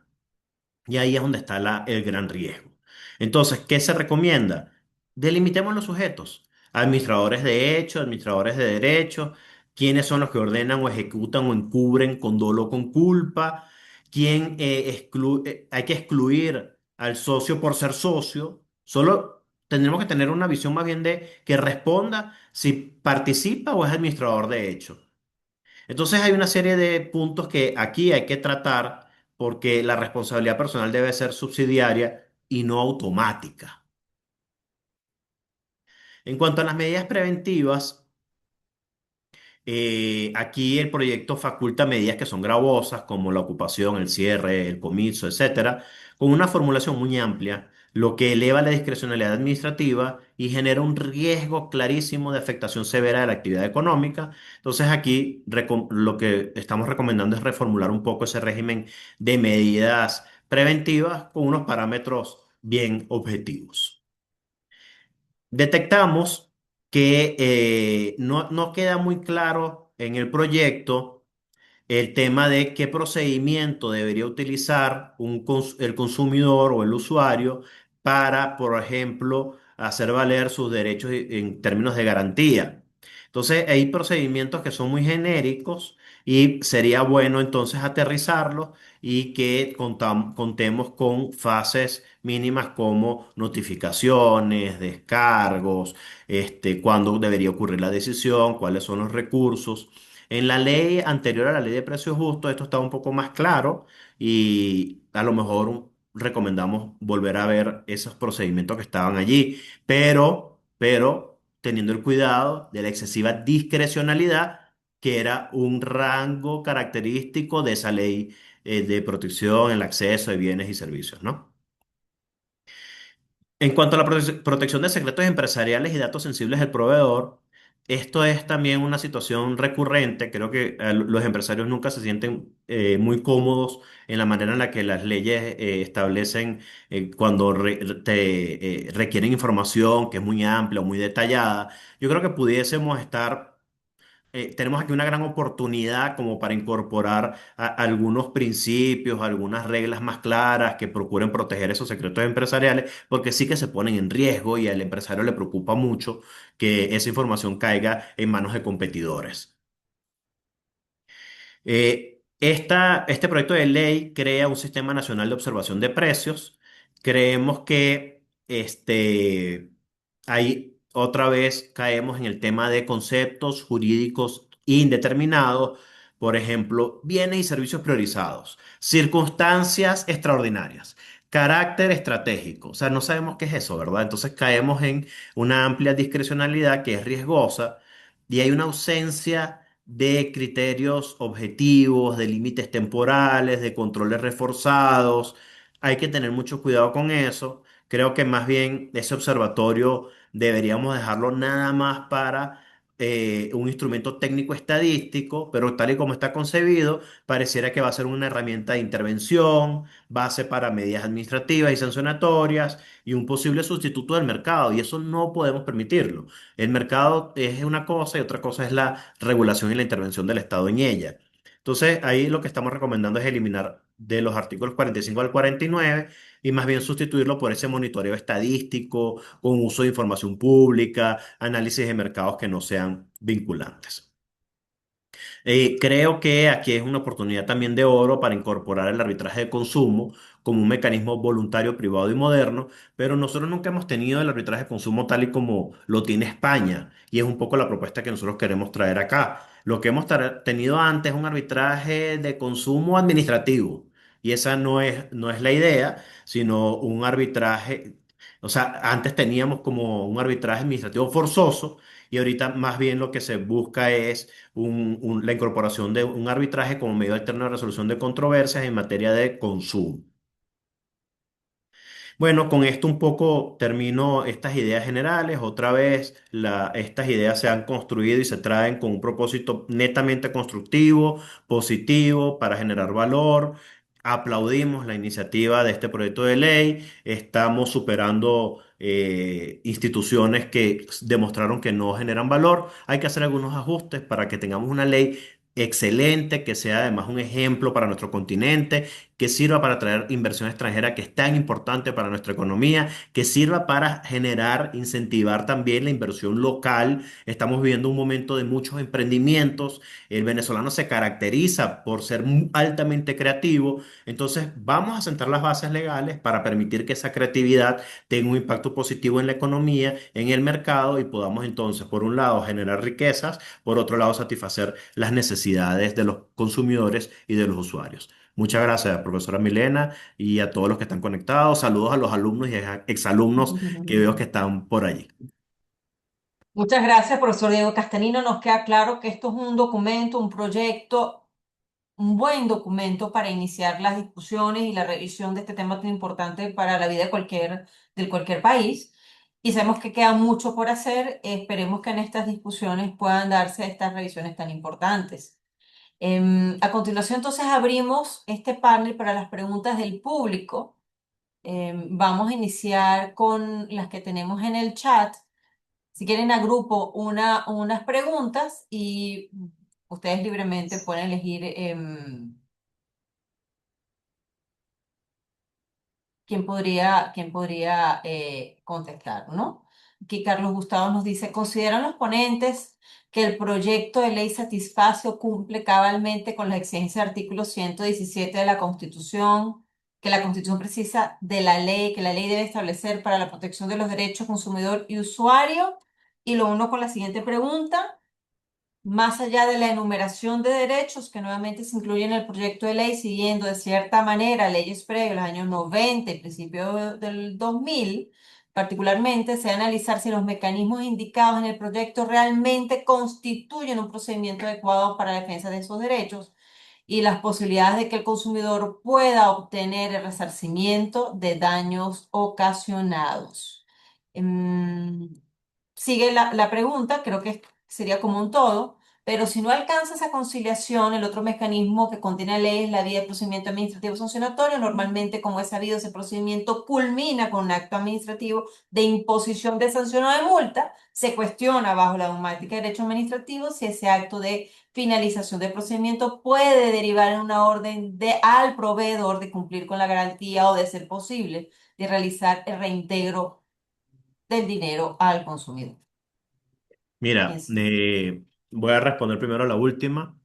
Speaker 4: Y ahí es donde está el gran riesgo. Entonces, ¿qué se recomienda? Delimitemos los sujetos. Administradores de derecho, quiénes son los que ordenan o ejecutan o encubren con dolo o con culpa, hay que excluir al socio por ser socio. Solo tendremos que tener una visión más bien de que responda si participa o es administrador de hecho. Entonces hay una serie de puntos que aquí hay que tratar porque la responsabilidad personal debe ser subsidiaria y no automática. En cuanto a las medidas preventivas, aquí el proyecto faculta medidas que son gravosas, como la ocupación, el cierre, el comiso, etcétera, con una formulación muy amplia, lo que eleva la discrecionalidad administrativa y genera un riesgo clarísimo de afectación severa de la actividad económica. Entonces, aquí lo que estamos recomendando es reformular un poco ese régimen de medidas preventivas con unos parámetros bien objetivos. Detectamos que no queda muy claro en el proyecto el tema de qué procedimiento debería utilizar el consumidor o el usuario para, por ejemplo, hacer valer sus derechos en términos de garantía. Entonces, hay procedimientos que son muy genéricos y sería bueno entonces aterrizarlos y que contemos con fases mínimas como notificaciones, descargos, cuándo debería ocurrir la decisión, cuáles son los recursos. En la ley anterior a la ley de precios justos, esto estaba un poco más claro y a lo mejor recomendamos volver a ver esos procedimientos que estaban allí, pero teniendo el cuidado de la excesiva discrecionalidad, que era un rango característico de esa ley de protección, el acceso de bienes y servicios, ¿no? En cuanto a la protección de secretos empresariales y datos sensibles del proveedor, esto es también una situación recurrente. Creo que los empresarios nunca se sienten muy cómodos en la manera en la que las leyes establecen cuando requieren información que es muy amplia o muy detallada. Yo creo que pudiésemos estar tenemos aquí una gran oportunidad como para incorporar algunos principios, algunas reglas más claras que procuren proteger esos secretos empresariales, porque sí que se ponen en riesgo y al empresario le preocupa mucho que esa información caiga en manos de competidores. Este proyecto de ley crea un sistema nacional de observación de precios. Creemos que ahí otra vez caemos en el tema de conceptos jurídicos indeterminados, por ejemplo, bienes y servicios priorizados, circunstancias extraordinarias, carácter estratégico. O sea, no sabemos qué es eso, ¿verdad? Entonces caemos en una amplia discrecionalidad que es riesgosa y hay una ausencia de criterios objetivos, de límites temporales, de controles reforzados. Hay que tener mucho cuidado con eso. Creo que más bien ese observatorio deberíamos dejarlo nada más para un instrumento técnico estadístico, pero tal y como está concebido, pareciera que va a ser una herramienta de intervención, base para medidas administrativas y sancionatorias y un posible sustituto del mercado, y eso no podemos permitirlo. El mercado es una cosa y otra cosa es la regulación y la intervención del Estado en ella. Entonces, ahí lo que estamos recomendando es eliminar de los artículos 45 al 49 y más bien sustituirlo por ese monitoreo estadístico con uso de información pública, análisis de mercados que no sean vinculantes. Creo que aquí es una oportunidad también de oro para incorporar el arbitraje de consumo como un mecanismo voluntario, privado y moderno, pero nosotros nunca hemos tenido el arbitraje de consumo tal y como lo tiene España, y es un poco la propuesta que nosotros queremos traer acá. Lo que hemos tenido antes es un arbitraje de consumo administrativo, y esa no es la idea, sino un arbitraje, o sea, antes teníamos como un arbitraje administrativo forzoso, y ahorita más bien lo que se busca es la incorporación de un arbitraje como medio alterno de resolución de controversias en materia de consumo. Bueno, con esto un poco termino estas ideas generales. Otra vez, estas ideas se han construido y se traen con un propósito netamente constructivo, positivo, para generar valor. Aplaudimos la iniciativa de este proyecto de ley. Estamos superando instituciones que demostraron que no generan valor. Hay que hacer algunos ajustes para que tengamos una ley excelente, que sea además un ejemplo para nuestro continente, que sirva para atraer inversión extranjera que es tan importante para nuestra economía, que sirva para generar, incentivar también la inversión local. Estamos viviendo un momento de muchos emprendimientos. El venezolano se caracteriza por ser altamente creativo. Entonces, vamos a sentar las bases legales para permitir que esa creatividad tenga un impacto positivo en la economía, en el mercado y podamos entonces, por un lado, generar riquezas, por otro lado, satisfacer las necesidades de los consumidores y de los usuarios. Muchas gracias, profesora Milena, y a todos los que están conectados. Saludos a los alumnos y exalumnos que veo que están por allí.
Speaker 1: Muchas gracias, profesor Diego Castellino. Nos queda claro que esto es un documento, un proyecto, un buen documento para iniciar las discusiones y la revisión de este tema tan importante para la vida de cualquier país. Y sabemos que queda mucho por hacer. Esperemos que en estas discusiones puedan darse estas revisiones tan importantes. A continuación, entonces, abrimos este panel para las preguntas del público. Vamos a iniciar con las que tenemos en el chat. Si quieren, agrupo unas preguntas y ustedes libremente pueden elegir quién podría contestar, ¿no? Aquí Carlos Gustavo nos dice, ¿consideran los ponentes que el proyecto de ley satisface o cumple cabalmente con las exigencias del artículo 117 de la Constitución, que la Constitución precisa de la ley, que la ley debe establecer para la protección de los derechos consumidor y usuario? Y lo uno con la siguiente pregunta. Más allá de la enumeración de derechos que nuevamente se incluyen en el proyecto de ley, siguiendo de cierta manera leyes previas, los años 90 y principios del 2000, particularmente, se debe analizar si los mecanismos indicados en el proyecto realmente constituyen un procedimiento adecuado para la defensa de esos derechos y las posibilidades de que el consumidor pueda obtener el resarcimiento de daños ocasionados. Em, Sigue la pregunta, creo que sería como un todo, pero si no alcanza esa conciliación, el otro mecanismo que contiene la ley es la vía de procedimiento administrativo sancionatorio. Normalmente, como es sabido, ese procedimiento culmina con un acto administrativo de imposición de sanción o de multa. Se cuestiona bajo la dogmática de derecho administrativo si ese acto de finalización del procedimiento puede derivar en una orden al proveedor de cumplir con la garantía o de ser posible de realizar el reintegro del dinero al consumidor.
Speaker 4: Mira,
Speaker 1: Pienso.
Speaker 4: voy a responder primero a la última.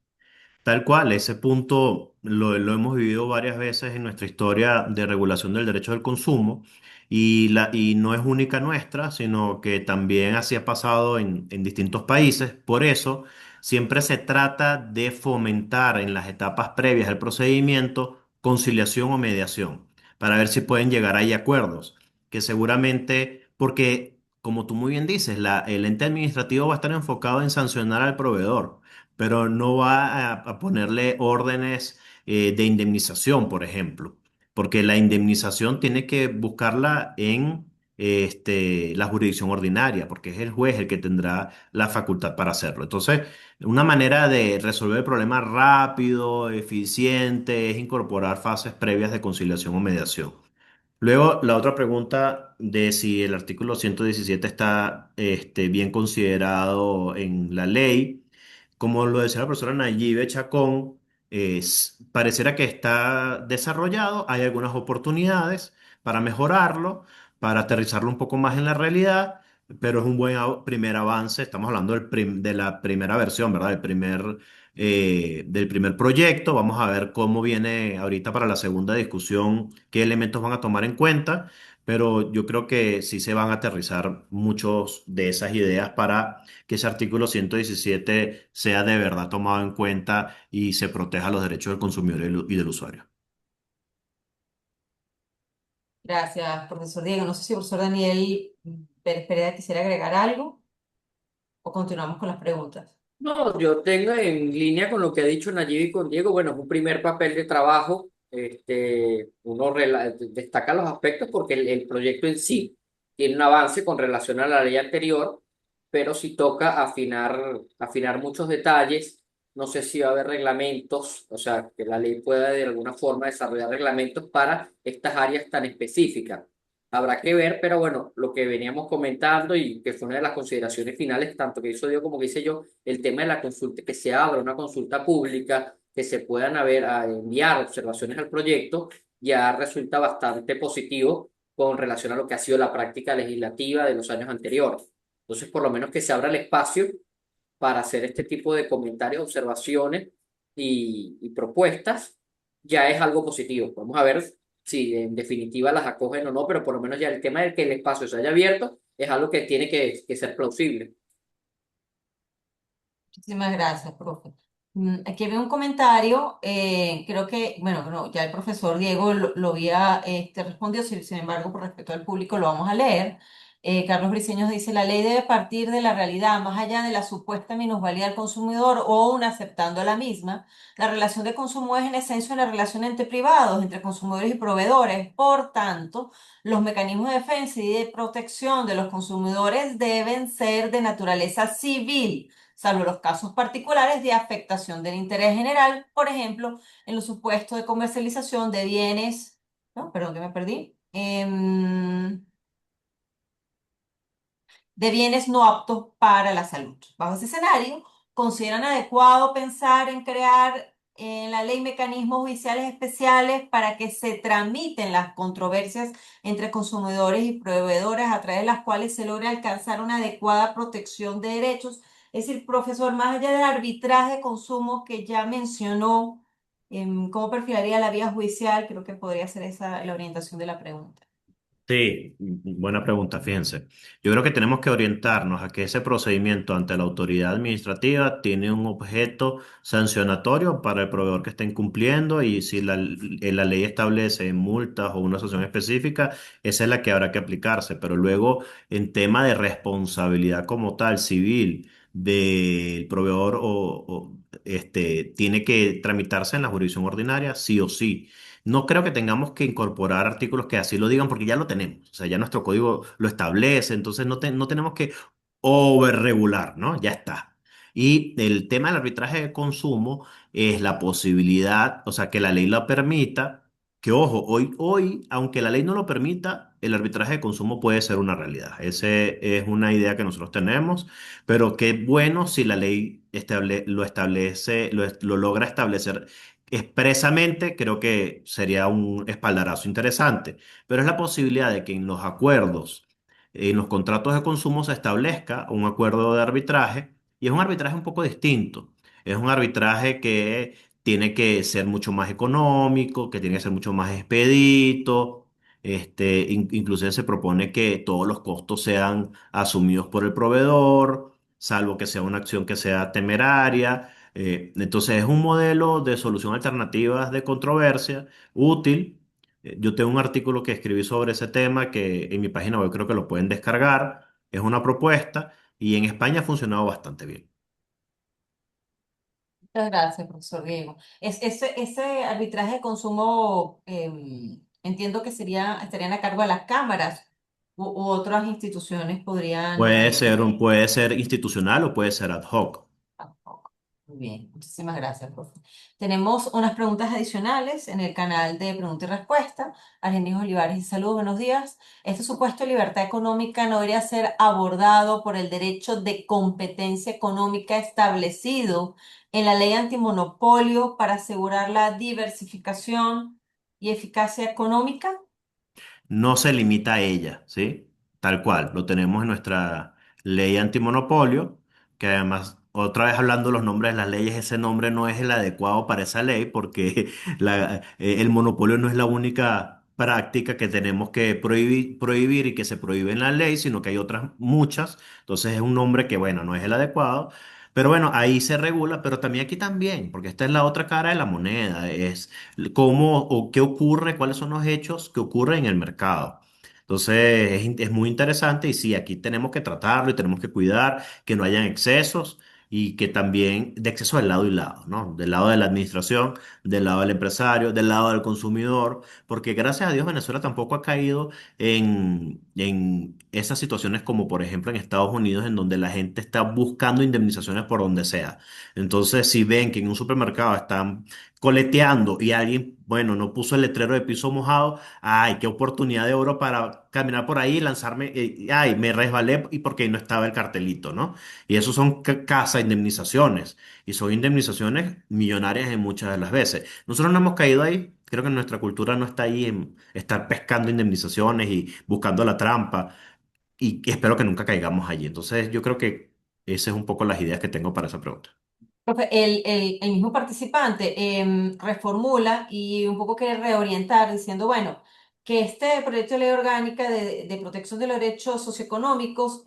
Speaker 4: Tal cual, ese punto lo hemos vivido varias veces en nuestra historia de regulación del derecho del consumo y no es única nuestra, sino que también así ha pasado en distintos países. Por eso, siempre se trata de fomentar en las etapas previas del procedimiento conciliación o mediación para ver si pueden llegar ahí a acuerdos, que seguramente, porque como tú muy bien dices, el ente administrativo va a estar enfocado en sancionar al proveedor, pero no va a ponerle órdenes de indemnización, por ejemplo, porque la indemnización tiene que buscarla en la jurisdicción ordinaria, porque es el juez el que tendrá la facultad para hacerlo. Entonces, una manera de resolver el problema rápido, eficiente, es incorporar fases previas de conciliación o mediación. Luego, la otra pregunta de si el artículo 117 está bien considerado en la ley. Como lo decía la profesora Nayibe Chacón, pareciera que está desarrollado, hay algunas oportunidades para mejorarlo, para aterrizarlo un poco más en la realidad, pero es un buen primer avance. Estamos hablando de la primera versión, ¿verdad? Del primer proyecto. Vamos a ver cómo viene ahorita para la segunda discusión, qué elementos van a tomar en cuenta, pero yo creo que sí se van a aterrizar muchos de esas ideas para que ese artículo 117 sea de verdad tomado en cuenta y se proteja los derechos del consumidor y del usuario.
Speaker 1: Gracias, profesor Diego. No sé si el profesor Daniel Pérez Pereda quisiera agregar algo o continuamos con las preguntas.
Speaker 2: No, yo tengo en línea con lo que ha dicho Nayib y con Diego, bueno, es un primer papel de trabajo. Uno destaca los aspectos porque el proyecto en sí tiene un avance con relación a la ley anterior, pero sí toca afinar muchos detalles. No sé si va a haber reglamentos, o sea, que la ley pueda de alguna forma desarrollar reglamentos para estas áreas tan específicas. Habrá que ver, pero bueno, lo que veníamos comentando y que fue una de las consideraciones finales, tanto que hizo Diego como que hice yo, el tema de la consulta, que se abra una consulta pública, que se puedan enviar observaciones al proyecto, ya resulta bastante positivo con relación a lo que ha sido la práctica legislativa de los años anteriores. Entonces, por lo menos que se abra el espacio para hacer este tipo de comentarios, observaciones y propuestas, ya es algo positivo. Vamos a ver si en definitiva las acogen o no, pero por lo menos ya el tema de que el espacio se haya abierto es algo que tiene que ser plausible.
Speaker 1: Muchísimas gracias, profe. Aquí veo un comentario, creo que, bueno, no, ya el profesor Diego lo había respondido, sin embargo, por respeto al público, lo vamos a leer. Carlos Briceños dice, la ley debe partir de la realidad, más allá de la supuesta minusvalía del consumidor o aún aceptando la misma. La relación de consumo es en esencia una relación entre privados, entre consumidores y proveedores. Por tanto, los mecanismos de defensa y de protección de los consumidores deben ser de naturaleza civil salvo los casos particulares de afectación del interés general, por ejemplo, en los supuestos de comercialización de bienes, no, perdón que me perdí, de bienes no aptos para la salud. Bajo ese escenario, consideran adecuado pensar en crear en la ley mecanismos judiciales especiales para que se tramiten las controversias entre consumidores y proveedores a través de las cuales se logre alcanzar una adecuada protección de derechos. Es decir, profesor, más allá del arbitraje de consumo que ya mencionó, ¿cómo perfilaría la vía judicial? Creo que podría ser esa la orientación de la pregunta.
Speaker 4: Sí, buena pregunta, fíjense. Yo creo que tenemos que orientarnos a que ese procedimiento ante la autoridad administrativa tiene un objeto sancionatorio para el proveedor que está incumpliendo y si la ley establece multas o una sanción específica, esa es la que habrá que aplicarse. Pero luego, en tema de responsabilidad como tal, civil, del proveedor tiene que tramitarse en la jurisdicción ordinaria, sí o sí. No creo que tengamos que incorporar artículos que así lo digan porque ya lo tenemos. O sea, ya nuestro código lo establece, entonces no tenemos que overregular, ¿no? Ya está. Y el tema del arbitraje de consumo es la posibilidad, o sea, que la ley lo permita, que ojo, hoy, aunque la ley no lo permita, el arbitraje de consumo puede ser una realidad. Esa es una idea que nosotros tenemos, pero qué bueno si la ley lo establece, lo logra establecer expresamente, creo que sería un espaldarazo interesante, pero es la posibilidad de que en los acuerdos, en los contratos de consumo se establezca un acuerdo de arbitraje y es un arbitraje un poco distinto. Es un arbitraje que tiene que ser mucho más económico, que tiene que ser mucho más expedito. Inclusive se propone que todos los costos sean asumidos por el proveedor, salvo que sea una acción que sea temeraria. Entonces es un modelo de solución alternativas de controversia útil. Yo tengo un artículo que escribí sobre ese tema que en mi página web creo que lo pueden descargar. Es una propuesta y en España ha funcionado bastante bien.
Speaker 1: Muchas gracias, profesor Diego. Ese arbitraje de consumo, entiendo que estarían a cargo de las cámaras u otras instituciones podrían.
Speaker 4: Puede ser institucional o puede ser ad hoc.
Speaker 1: Tampoco. Muy bien, muchísimas gracias, profe. Tenemos unas preguntas adicionales en el canal de pregunta y respuesta. Argenis Olivares y saludos, buenos días. Este supuesto de libertad económica no debería ser abordado por el derecho de competencia económica establecido en la ley antimonopolio para asegurar la diversificación y eficacia económica.
Speaker 4: No se limita a ella, ¿sí? Tal cual, lo tenemos en nuestra ley antimonopolio, que además, otra vez hablando de los nombres de las leyes, ese nombre no es el adecuado para esa ley porque el monopolio no es la única práctica que tenemos que prohibir y que se prohíbe en la ley, sino que hay otras muchas. Entonces es un nombre que, bueno, no es el adecuado. Pero bueno, ahí se regula, pero también aquí también, porque esta es la otra cara de la moneda, es cómo o qué ocurre, cuáles son los hechos que ocurren en el mercado. Entonces, es muy interesante y sí, aquí tenemos que tratarlo y tenemos que cuidar que no hayan excesos y que también de exceso del lado y lado, ¿no? Del lado de la administración, del lado del empresario, del lado del consumidor, porque gracias a Dios Venezuela tampoco ha caído en esas situaciones como por ejemplo en Estados Unidos, en donde la gente está buscando indemnizaciones por donde sea. Entonces, si ven que en un supermercado están coleteando y alguien, bueno, no puso el letrero de piso mojado, ay, qué oportunidad de oro para caminar por ahí y lanzarme, ay, me resbalé y porque no estaba el cartelito, ¿no? Y eso son casa indemnizaciones y son indemnizaciones millonarias en muchas de las veces. Nosotros no hemos caído ahí. Creo que nuestra cultura no está ahí en estar pescando indemnizaciones y buscando la trampa y espero que nunca caigamos allí. Entonces, yo creo que esas es un poco las ideas que tengo para esa pregunta.
Speaker 1: Profe, el mismo participante reformula y un poco quiere reorientar diciendo, bueno, que este proyecto de ley orgánica de protección de los derechos socioeconómicos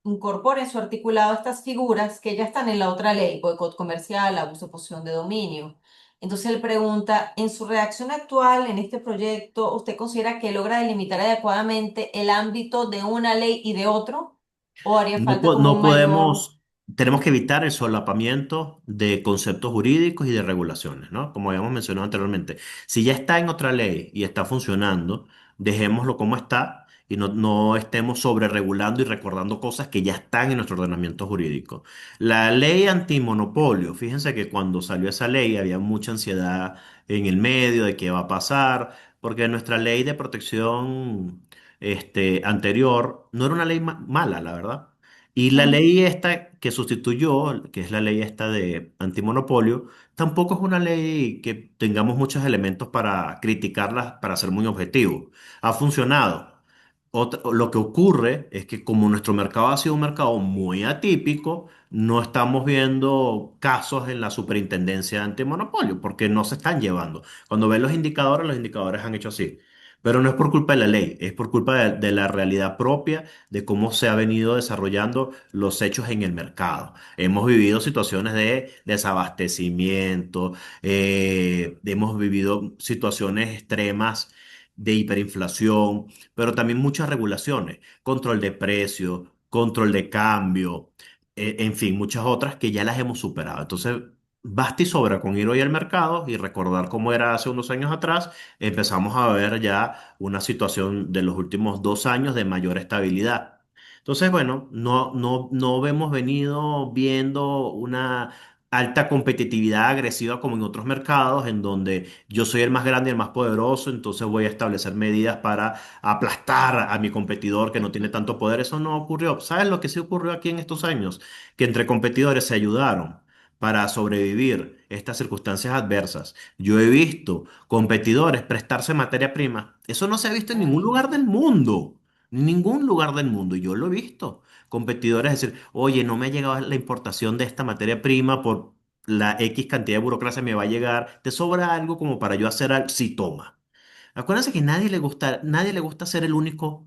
Speaker 1: incorpore en su articulado estas figuras que ya están en la otra ley, boicot comercial, abuso de posición de dominio. Entonces él pregunta, en su redacción actual en este proyecto, ¿usted considera que logra delimitar adecuadamente el ámbito de una ley y de otro? ¿O haría falta como
Speaker 4: No
Speaker 1: un mayor...
Speaker 4: podemos, tenemos que evitar el solapamiento de conceptos jurídicos y de regulaciones, ¿no? Como habíamos mencionado anteriormente. Si ya está en otra ley y está funcionando, dejémoslo como está y no estemos sobreregulando y recordando cosas que ya están en nuestro ordenamiento jurídico. La ley antimonopolio, fíjense que cuando salió esa ley había mucha ansiedad en el medio de qué va a pasar, porque nuestra ley de protección anterior no era una ley mala, la verdad. Y la
Speaker 1: Ujú.
Speaker 4: ley esta que sustituyó, que es la ley esta de antimonopolio, tampoco es una ley que tengamos muchos elementos para criticarla, para ser muy objetivo. Ha funcionado. Lo que ocurre es que como nuestro mercado ha sido un mercado muy atípico, no estamos viendo casos en la superintendencia de antimonopolio porque no se están llevando. Cuando ven los indicadores han hecho así. Pero no es por culpa de la ley, es por culpa de la realidad propia de cómo se ha venido desarrollando los hechos en el mercado. Hemos vivido situaciones de desabastecimiento, hemos vivido situaciones extremas de hiperinflación, pero también muchas regulaciones, control de precios, control de cambio, en fin, muchas otras que ya las hemos superado. Entonces, basta y sobra con ir hoy al mercado y recordar cómo era hace unos años atrás. Empezamos a ver ya una situación de los últimos 2 años de mayor estabilidad. Entonces, bueno, no hemos venido viendo una alta competitividad agresiva como en otros mercados, en donde yo soy el más grande y el más poderoso, entonces voy a establecer medidas para aplastar a mi competidor que no tiene tanto poder. Eso no ocurrió. ¿Sabes lo que sí ocurrió aquí en estos años? Que entre competidores se ayudaron para sobrevivir estas circunstancias adversas. Yo he visto competidores prestarse materia prima. Eso no se ha visto en ningún
Speaker 1: Ay,
Speaker 4: lugar del mundo. En ningún lugar del mundo. Y yo lo he visto. Competidores decir, oye, no me ha llegado la importación de esta materia prima por la X cantidad de burocracia me va a llegar. ¿Te sobra algo como para yo hacer algo? Sí, toma. Acuérdense que nadie le gusta ser el único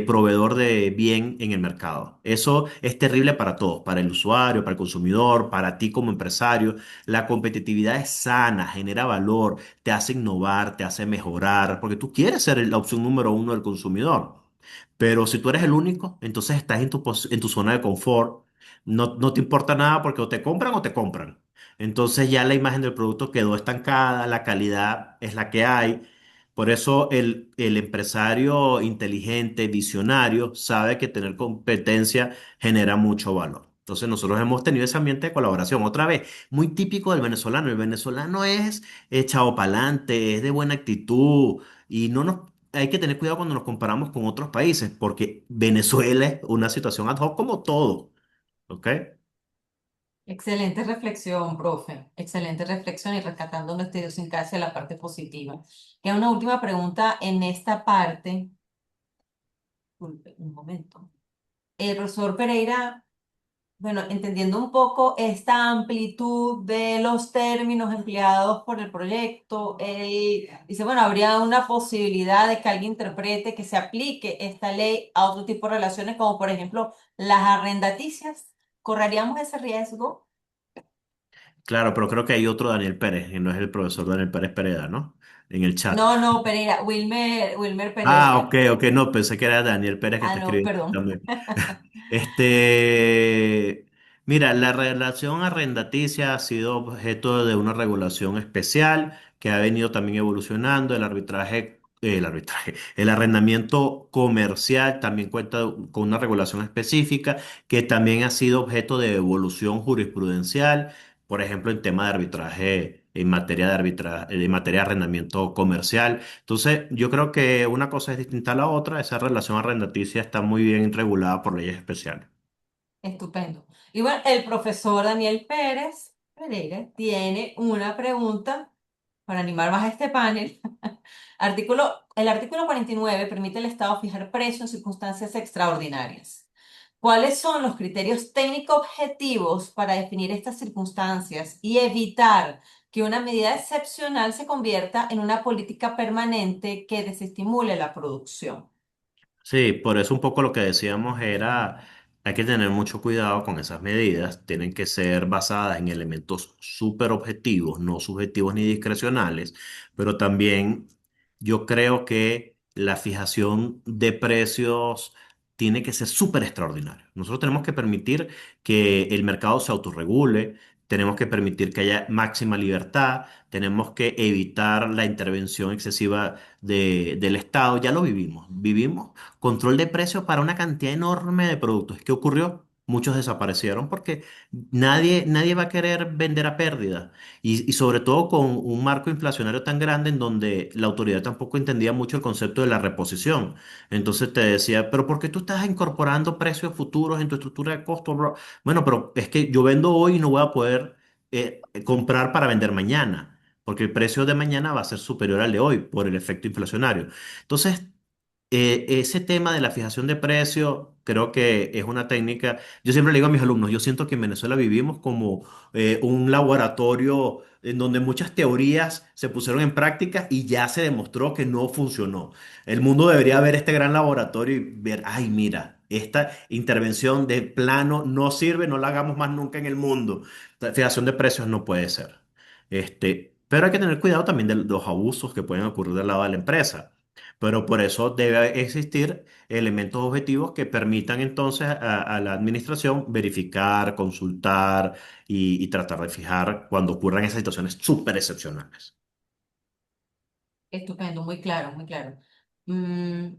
Speaker 4: proveedor de bien en el mercado. Eso es terrible para todos, para el usuario, para el consumidor, para ti como empresario. La competitividad es sana, genera valor, te hace innovar, te hace mejorar, porque tú quieres ser la opción número uno del consumidor. Pero si tú eres el único, entonces estás en tu zona de confort. No te importa nada porque o te compran o te compran. Entonces ya la imagen del producto quedó estancada, la calidad es la que hay. Por eso el empresario inteligente, visionario, sabe que tener competencia genera mucho valor. Entonces nosotros hemos tenido ese ambiente de colaboración. Otra vez, muy típico del venezolano. El venezolano es echado para adelante, es de buena actitud y no nos... Hay que tener cuidado cuando nos comparamos con otros países, porque Venezuela es una situación ad hoc como todo, ¿ok?
Speaker 1: Excelente reflexión, profe. Excelente reflexión y rescatando nuestra idiosincrasia, la parte positiva. Queda una última pregunta en esta parte. Disculpe, un momento. El profesor Pereira, bueno, entendiendo un poco esta amplitud de los términos empleados por el proyecto, él dice, bueno, habría una posibilidad de que alguien interprete que se aplique esta ley a otro tipo de relaciones, como por ejemplo las arrendaticias. ¿Correríamos ese riesgo?
Speaker 4: Claro, pero creo que hay otro Daniel Pérez, que no es el profesor Daniel Pérez Pereda, ¿no? En el chat.
Speaker 1: No, no, Pereira, Wilmer
Speaker 4: Ah, ok,
Speaker 1: Pereira.
Speaker 4: ok, no, pensé que era Daniel Pérez que
Speaker 1: Ah,
Speaker 4: está
Speaker 1: no,
Speaker 4: escribiendo
Speaker 1: perdón.
Speaker 4: también. Este, mira, la relación arrendaticia ha sido objeto de una regulación especial que ha venido también evolucionando. El arrendamiento comercial también cuenta con una regulación específica que también ha sido objeto de evolución jurisprudencial, por ejemplo, en tema de arbitraje, en materia de arbitraje, en materia de arrendamiento comercial. Entonces, yo creo que una cosa es distinta a la otra. Esa relación arrendaticia está muy bien regulada por leyes especiales.
Speaker 1: Estupendo. Y bueno, el profesor Daniel Pérez Pereira tiene una pregunta para animar más a este panel. El artículo 49 permite al Estado fijar precios en circunstancias extraordinarias. ¿Cuáles son los criterios técnicos objetivos para definir estas circunstancias y evitar que una medida excepcional se convierta en una política permanente que desestimule la producción?
Speaker 4: Sí, por eso un poco lo que decíamos era, hay que tener mucho cuidado con esas medidas, tienen que ser basadas en elementos súper objetivos, no subjetivos ni discrecionales, pero también yo creo que la fijación de precios tiene que ser súper extraordinaria. Nosotros tenemos que permitir que el mercado se autorregule, tenemos que permitir que haya máxima libertad, tenemos que evitar la intervención excesiva del Estado, ya lo vivimos control de precios para una cantidad enorme de productos. ¿Qué ocurrió? Muchos desaparecieron porque nadie va a querer vender a pérdida. Y sobre todo con un marco inflacionario tan grande en donde la autoridad tampoco entendía mucho el concepto de la reposición. Entonces te decía, pero ¿por qué tú estás incorporando precios futuros en tu estructura de costo, bro? Bueno, pero es que yo vendo hoy y no voy a poder comprar para vender mañana, porque el precio de mañana va a ser superior al de hoy por el efecto inflacionario. Entonces, ese tema de la fijación de precios creo que es una técnica. Yo siempre le digo a mis alumnos, yo siento que en Venezuela vivimos como un laboratorio en donde muchas teorías se pusieron en práctica y ya se demostró que no funcionó. El mundo debería ver este gran laboratorio y ver, ay, mira, esta intervención de plano no sirve, no la hagamos más nunca en el mundo. La fijación de precios no puede ser. Pero hay que tener cuidado también de los abusos que pueden ocurrir del lado de la empresa. Pero por eso debe existir elementos objetivos que permitan entonces a la administración verificar, consultar y tratar de fijar cuando ocurran esas situaciones súper excepcionales.
Speaker 1: Estupendo, muy claro, muy claro. Mm,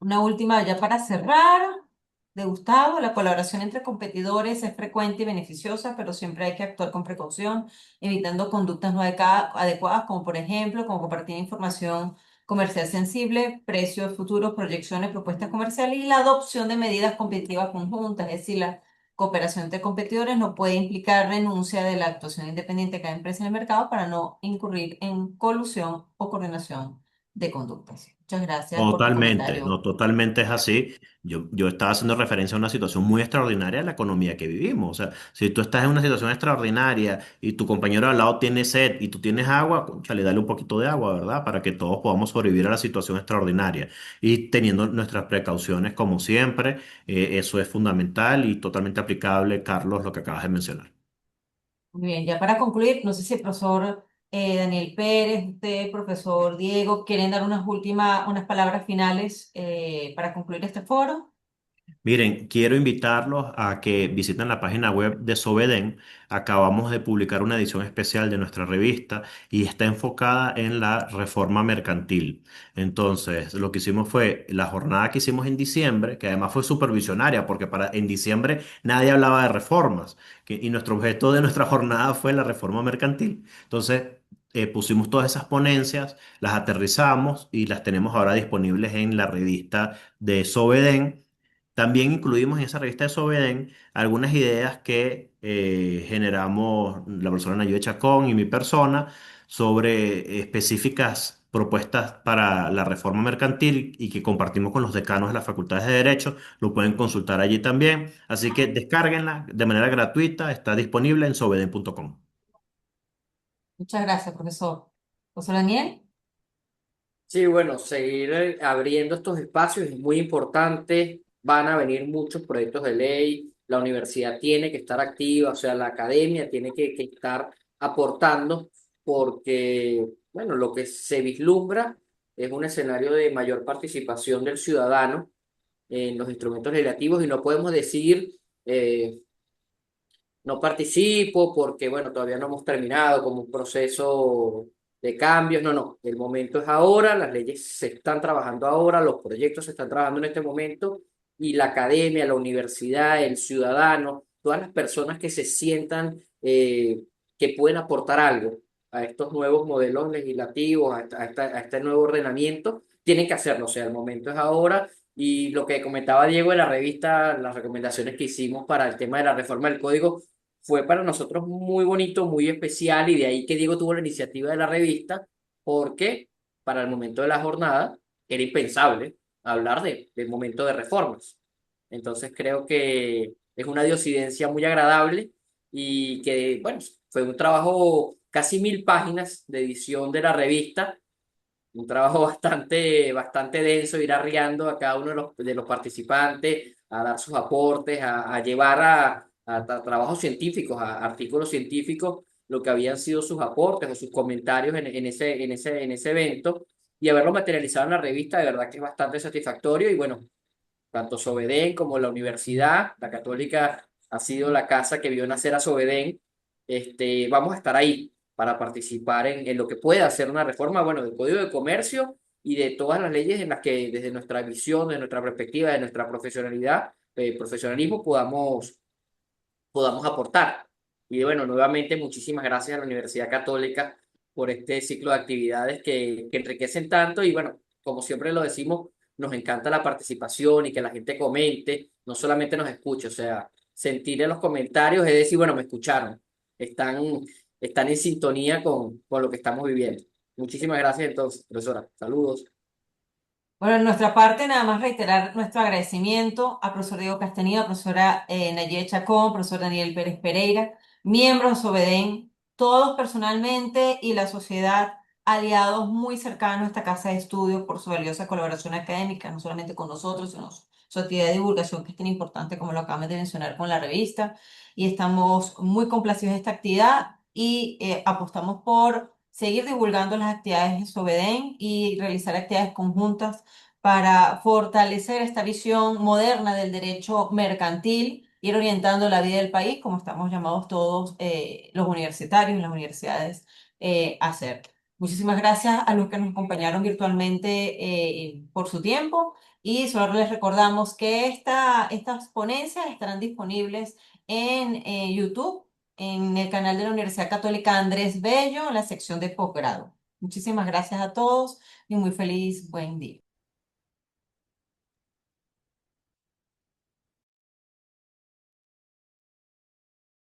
Speaker 1: Una última ya para cerrar, de Gustavo, la colaboración entre competidores es frecuente y beneficiosa, pero siempre hay que actuar con precaución, evitando conductas no adecuadas, como por ejemplo, como compartir información comercial sensible, precios futuros, proyecciones, propuestas comerciales y la adopción de medidas competitivas conjuntas, es decir, la cooperación entre competidores no puede implicar renuncia de la actuación independiente de cada empresa en el mercado para no incurrir en colusión o coordinación de conductas. Muchas gracias por tu
Speaker 4: Totalmente, no,
Speaker 1: comentario.
Speaker 4: totalmente es así. Yo estaba haciendo referencia a una situación muy extraordinaria de la economía que vivimos. O sea, si tú estás en una situación extraordinaria y tu compañero al lado tiene sed y tú tienes agua, cónchale, dale un poquito de agua, ¿verdad? Para que todos podamos sobrevivir a la situación extraordinaria. Y teniendo nuestras precauciones como siempre, eso es fundamental y totalmente aplicable, Carlos, lo que acabas de mencionar.
Speaker 1: Muy bien, ya para concluir, no sé si el profesor Daniel Pérez, usted, profesor Diego, quieren dar unas palabras finales para concluir este foro.
Speaker 4: Miren, quiero invitarlos a que visiten la página web de Soveden. Acabamos de publicar una edición especial de nuestra revista y está enfocada en la reforma mercantil. Entonces, lo que hicimos fue la jornada que hicimos en diciembre, que además fue supervisionaria, porque en diciembre nadie hablaba de reformas, y nuestro objeto de nuestra jornada fue la reforma mercantil. Entonces, pusimos todas esas ponencias, las aterrizamos y las tenemos ahora disponibles en la revista de Soveden. También incluimos en esa revista de Sobeden algunas ideas que generamos la profesora Nayude Chacón y mi persona sobre específicas propuestas para la reforma mercantil y que compartimos con los decanos de las facultades de Derecho. Lo pueden consultar allí también. Así que descárguenla de manera gratuita. Está disponible en sobeden.com.
Speaker 1: Muchas gracias, profesor. Profesor Daniel.
Speaker 2: Sí, bueno, seguir abriendo estos espacios es muy importante. Van a venir muchos proyectos de ley. La universidad tiene que estar activa, o sea, la academia tiene que estar aportando porque, bueno, lo que se vislumbra es un escenario de mayor participación del ciudadano en los instrumentos legislativos y no podemos decir, eh, no participo porque, bueno, todavía no hemos terminado como un proceso de cambios. No, no, el momento es ahora, las leyes se están trabajando ahora, los proyectos se están trabajando en este momento y la academia, la universidad, el ciudadano, todas las personas que se sientan que pueden aportar algo a estos nuevos modelos legislativos, a este nuevo ordenamiento, tienen que hacerlo. O sea, el momento es ahora. Y lo que comentaba Diego en la revista, las recomendaciones que hicimos para el tema de la reforma del código, fue para nosotros muy bonito, muy especial, y de ahí que Diego tuvo la iniciativa de la revista, porque para el momento de la jornada era impensable hablar del momento de reformas. Entonces creo que es una diosidencia muy agradable y que, bueno, fue un trabajo, casi 1000 páginas de edición de la revista, un trabajo bastante denso, ir arriando a cada uno de los participantes, a dar sus aportes, a llevar a trabajos científicos, a artículos científicos, lo que habían sido sus aportes o sus comentarios en ese evento, y haberlo materializado en la revista, de verdad que es bastante satisfactorio. Y bueno, tanto Sovedén como la universidad, la Católica ha sido la casa que vio nacer a Sovedén. Vamos a estar ahí para participar en lo que pueda hacer una reforma, bueno, del Código de Comercio y de todas las leyes en las que desde nuestra visión, de nuestra perspectiva, de nuestra profesionalidad, profesionalismo, podamos aportar. Y bueno, nuevamente muchísimas gracias a la Universidad Católica por este ciclo de actividades que enriquecen tanto y bueno, como siempre lo decimos, nos encanta la participación y que la gente comente, no solamente nos escuche, o sea, sentir en los comentarios es decir, bueno, me escucharon, están, están en sintonía con lo que estamos viviendo. Muchísimas gracias entonces, profesora. Saludos.
Speaker 1: Bueno, en nuestra parte, nada más reiterar nuestro agradecimiento a profesor Diego Castañeda, a profesora Nayeli Chacón, profesor Daniel Pérez Pereira, miembros de Sovedén, todos personalmente y la sociedad, aliados muy cercanos a esta casa de estudios por su valiosa colaboración académica, no solamente con nosotros, sino su actividad de divulgación que es tan importante como lo acabamos de mencionar con la revista. Y estamos muy complacidos de esta actividad y apostamos por seguir divulgando las actividades de Sovedén y realizar actividades conjuntas para fortalecer esta visión moderna del derecho mercantil, ir orientando la vida del país, como estamos llamados todos los universitarios en las universidades a hacer. Muchísimas gracias a los que nos acompañaron virtualmente por su tiempo y solo les recordamos que estas ponencias estarán disponibles en YouTube, en el canal de la Universidad Católica Andrés Bello, en la sección de posgrado. Muchísimas gracias a todos y muy feliz buen día.